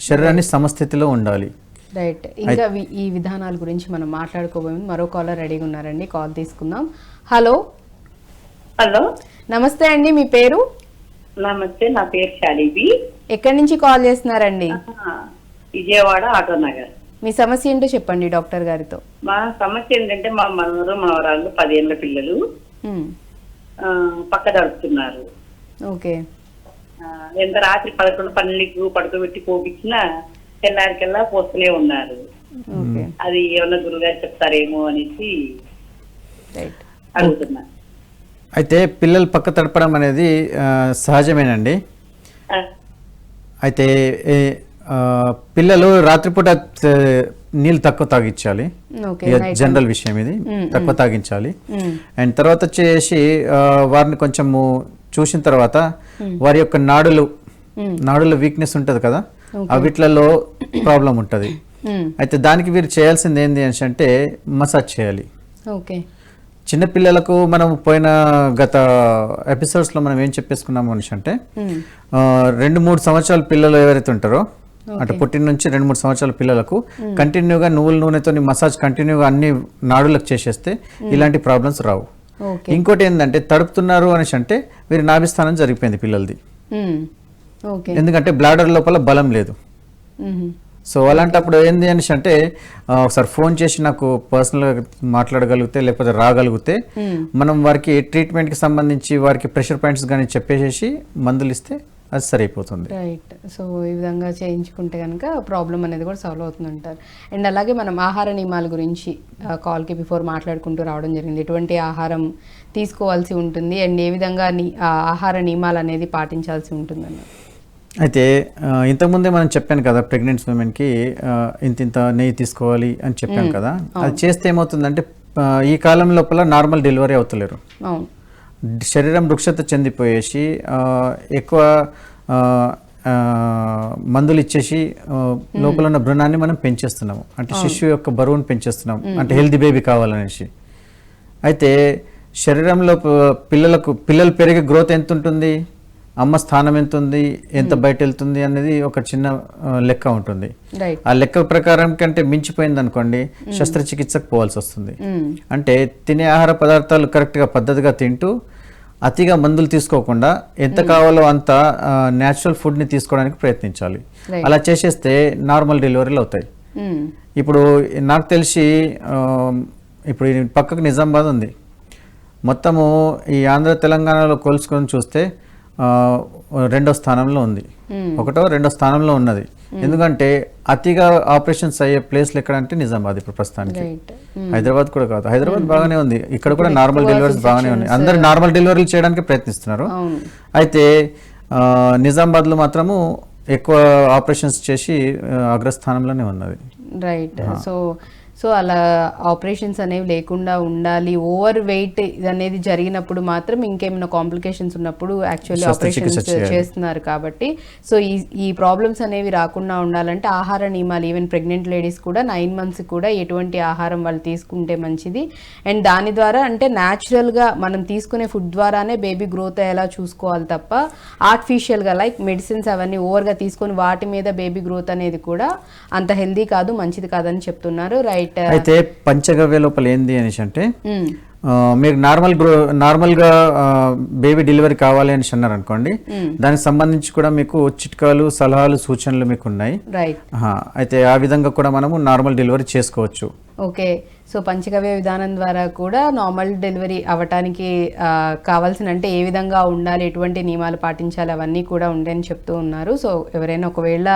శరీరాన్ని సమస్థితిలో ఉండాలి. రైట్. ఇంకా ఈ విధానాల గురించి మనం మాట్లాడుకోబోయే మరో కాలర్ రెడీగా ఉన్నారండి, కాల్ తీసుకుందాం. హలో. హలో, నమస్తే అండి, మీ పేరు? నమస్తే, నా పేరు షాలిబి. ఎక్కడి నుంచి కాల్ చేస్తున్నారండి? విజయవాడ ఆటోనగర్. మీ సమస్య ఏంటో చెప్పండి డాక్టర్ గారితో. మా సమస్య ఏంటంటే మా మనవరు మనవరాళ్ళు 10 ఏళ్ళ పిల్లలు పక్క దడుపుతున్నారు. ఓకే. ఎంత రాత్రి 11, 12కు పడుకోబెట్టి పోపించినా తెల్లారికల్లా పోస్తూనే ఉన్నారు. అది ఏమన్నా గురుగారు చెప్తారేమో అనేసి అడుగుతున్నా. అయితే పిల్లలు పక్క తడపడం అనేది సహజమేనండి. అయితే పిల్లలు రాత్రిపూట నీళ్ళు తక్కువ తాగించాలి, జనరల్ విషయం ఇది, తక్కువ తాగించాలి. అండ్ తర్వాత వచ్చేసి వారిని కొంచెము చూసిన తర్వాత వారి యొక్క నాడుల వీక్నెస్ ఉంటుంది కదా, వీటిలలో ప్రాబ్లం ఉంటుంది. అయితే దానికి వీరు చేయాల్సింది ఏంటి అంటే మసాజ్ చేయాలి. చిన్నపిల్లలకు మనం పోయిన గత ఎపిసోడ్స్లో మనం ఏం చెప్పేసుకున్నాము అనేసి అంటే 2-3 సంవత్సరాల పిల్లలు ఎవరైతే ఉంటారో, అంటే పుట్టిన నుంచి 2-3 సంవత్సరాల పిల్లలకు కంటిన్యూగా నువ్వుల నూనెతో మసాజ్ కంటిన్యూగా అన్ని నాడులకు చేసేస్తే ఇలాంటి ప్రాబ్లమ్స్ రావు. ఇంకోటి ఏంటంటే తడుపుతున్నారు అనేసి అంటే వీరి నాభిస్థానం జరిగిపోయింది పిల్లలది, ఎందుకంటే బ్లాడర్ లోపల బలం లేదు. సో అలాంటప్పుడు ఏంది అనేసి అంటే ఒకసారి ఫోన్ చేసి నాకు పర్సనల్గా మాట్లాడగలిగితే లేకపోతే రాగలిగితే మనం వారికి ట్రీట్మెంట్కి సంబంధించి వారికి ప్రెషర్ పాయింట్స్ కానీ చెప్పేసేసి మందులు ఇస్తే అది సరైపోతుంది. రైట్. సో ఈ విధంగా చేయించుకుంటే కనుక ప్రాబ్లం అనేది కూడా సాల్వ్ అవుతుందంటారు. అండ్ అలాగే మనం ఆహార నియమాల గురించి కాల్కి బిఫోర్ మాట్లాడుకుంటూ రావడం జరిగింది. ఎటువంటి ఆహారం తీసుకోవాల్సి ఉంటుంది అండ్ ఏ విధంగా ఆహార నియమాలు అనేది పాటించాల్సి ఉంటుందన్న. అయితే ఇంతకుముందే మనం చెప్పాను కదా, ప్రెగ్నెంట్ ఉమెన్కి ఇంత నెయ్యి తీసుకోవాలి అని చెప్పాను కదా. అది చేస్తే ఏమవుతుందంటే ఈ కాలం లోపల నార్మల్ డెలివరీ అవుతలేరు, శరీరం వృక్షత చెందిపోయేసి ఎక్కువ మందులు ఇచ్చేసి లోపల ఉన్న భ్రూణాన్ని మనం పెంచేస్తున్నాము, అంటే శిశువు యొక్క బరువును పెంచేస్తున్నాం, అంటే హెల్తీ బేబీ కావాలనేసి. అయితే శరీరంలో పిల్లలు పెరిగే గ్రోత్ ఎంత ఉంటుంది, అమ్మ స్థానం ఎంత ఉంది, ఎంత బయట వెళ్తుంది అనేది ఒక చిన్న లెక్క ఉంటుంది. ఆ లెక్క ప్రకారం కంటే మించిపోయింది అనుకోండి శస్త్రచికిత్సకు పోవాల్సి వస్తుంది. అంటే తినే ఆహార పదార్థాలు కరెక్ట్గా పద్ధతిగా తింటూ అతిగా మందులు తీసుకోకుండా ఎంత కావాలో అంత న్యాచురల్ ఫుడ్ని తీసుకోవడానికి ప్రయత్నించాలి. అలా చేసేస్తే నార్మల్ డెలివరీలు అవుతాయి. ఇప్పుడు నాకు తెలిసి ఇప్పుడు పక్కకు నిజామాబాద్ ఉంది, మొత్తము ఈ ఆంధ్ర తెలంగాణలో కోల్చుకొని చూస్తే 2వ స్థానంలో ఉంది, 1వ 2వ స్థానంలో ఉన్నది. ఎందుకంటే అతిగా ఆపరేషన్స్ అయ్యే ప్లేస్లు ఎక్కడంటే నిజామాబాద్ ఇప్పుడు ప్రస్తుతానికి. హైదరాబాద్ కూడా కాదు, హైదరాబాద్ బాగానే ఉంది, ఇక్కడ కూడా నార్మల్ డెలివరీస్ బాగానే ఉన్నాయి, అందరు నార్మల్ డెలివరీలు చేయడానికి ప్రయత్నిస్తున్నారు. అయితే నిజామాబాద్లో మాత్రము ఎక్కువ ఆపరేషన్స్ చేసి అగ్రస్థానంలోనే ఉన్నది. రైట్. సో అలా ఆపరేషన్స్ అనేవి లేకుండా ఉండాలి. ఓవర్ వెయిట్ అనేది జరిగినప్పుడు మాత్రం ఇంకేమైనా కాంప్లికేషన్స్ ఉన్నప్పుడు యాక్చువల్లీ ఆపరేషన్స్ చేస్తున్నారు కాబట్టి సో ఈ ప్రాబ్లమ్స్ అనేవి రాకుండా ఉండాలంటే ఆహార నియమాలు, ఈవెన్ ప్రెగ్నెంట్ లేడీస్ కూడా 9 months కూడా ఎటువంటి ఆహారం వాళ్ళు తీసుకుంటే మంచిది. అండ్ దాని ద్వారా అంటే న్యాచురల్గా మనం తీసుకునే ఫుడ్ ద్వారానే బేబీ గ్రోత్ అయ్యేలా చూసుకోవాలి తప్ప ఆర్టిఫిషియల్గా లైక్ మెడిసిన్స్ అవన్నీ ఓవర్గా తీసుకొని వాటి మీద బేబీ గ్రోత్ అనేది కూడా అంత హెల్దీ కాదు, మంచిది కాదని చెప్తున్నారు. రైట్. అయితే పంచగవ్య లోపల ఏంది అనేసి అంటే మీరు నార్మల్గా బేబీ డెలివరీ కావాలి అని అన్నారు అనుకోండి, దానికి సంబంధించి కూడా మీకు చిట్కాలు, సలహాలు, సూచనలు మీకు ఉన్నాయి. అయితే ఆ విధంగా కూడా మనము నార్మల్ డెలివరీ చేసుకోవచ్చు. ఓకే. సో పంచగవ్య విధానం ద్వారా కూడా నార్మల్ డెలివరీ అవ్వటానికి కావాల్సిన అంటే ఏ విధంగా ఉండాలి, ఎటువంటి నియమాలు పాటించాలి అవన్నీ కూడా ఉండని చెప్తూ ఉన్నారు. సో ఎవరైనా ఒకవేళ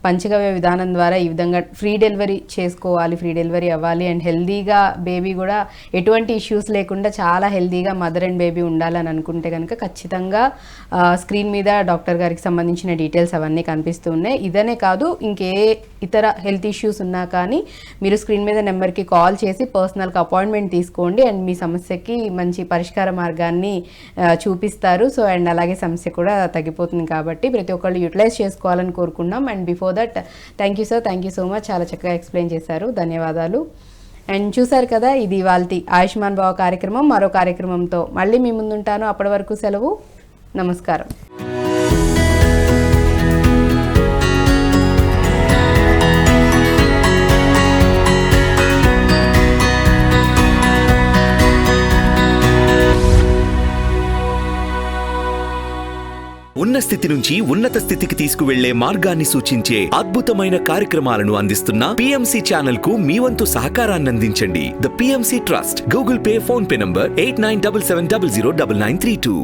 పంచగవ్య విధానం ద్వారా ఈ విధంగా ఫ్రీ డెలివరీ చేసుకోవాలి, ఫ్రీ డెలివరీ అవ్వాలి అండ్ హెల్దీగా బేబీ కూడా ఎటువంటి ఇష్యూస్ లేకుండా చాలా హెల్దీగా మదర్ అండ్ బేబీ ఉండాలని అనుకుంటే కనుక ఖచ్చితంగా స్క్రీన్ మీద డాక్టర్ గారికి సంబంధించిన డీటెయిల్స్ అవన్నీ కనిపిస్తూ ఉన్నాయి. ఇదనే కాదు ఇంకే ఇతర హెల్త్ ఇష్యూస్ ఉన్నా కానీ మీరు స్క్రీన్ మీద నెంబర్కి కాల్ చేసి పర్సనల్గా అపాయింట్మెంట్ తీసుకోండి అండ్ మీ సమస్యకి మంచి పరిష్కార మార్గాన్ని చూపిస్తారు. సో అండ్ అలాగే సమస్య కూడా తగ్గిపోతుంది కాబట్టి ప్రతి ఒక్కళ్ళు యూటిలైజ్ చేసుకోవాలని కోరుకున్నాం. And before that thank you sir, thank you so much, చాలా చక్కగా ఎక్స్ప్లెయిన్ చేశారు, ధన్యవాదాలు. అండ్ చూసారు కదా, ఇది ఇవాల్టి ఆయుష్మాన్ భవ కార్యక్రమం. మరో కార్యక్రమంతో మళ్ళీ మీ ముందుంటాను. అప్పటి వరకు సెలవు. నమస్కారం. ఉన్న స్థితి నుంచి ఉన్నత స్థితికి తీసుకువెళ్లే మార్గాన్ని సూచించే అద్భుతమైన కార్యక్రమాలను అందిస్తున్న పిఎంసి ఛానల్ కు మీ వంతు సహకారాన్ని అందించండి. The PMC trust. Google Pay, PhonePe number 8977009932.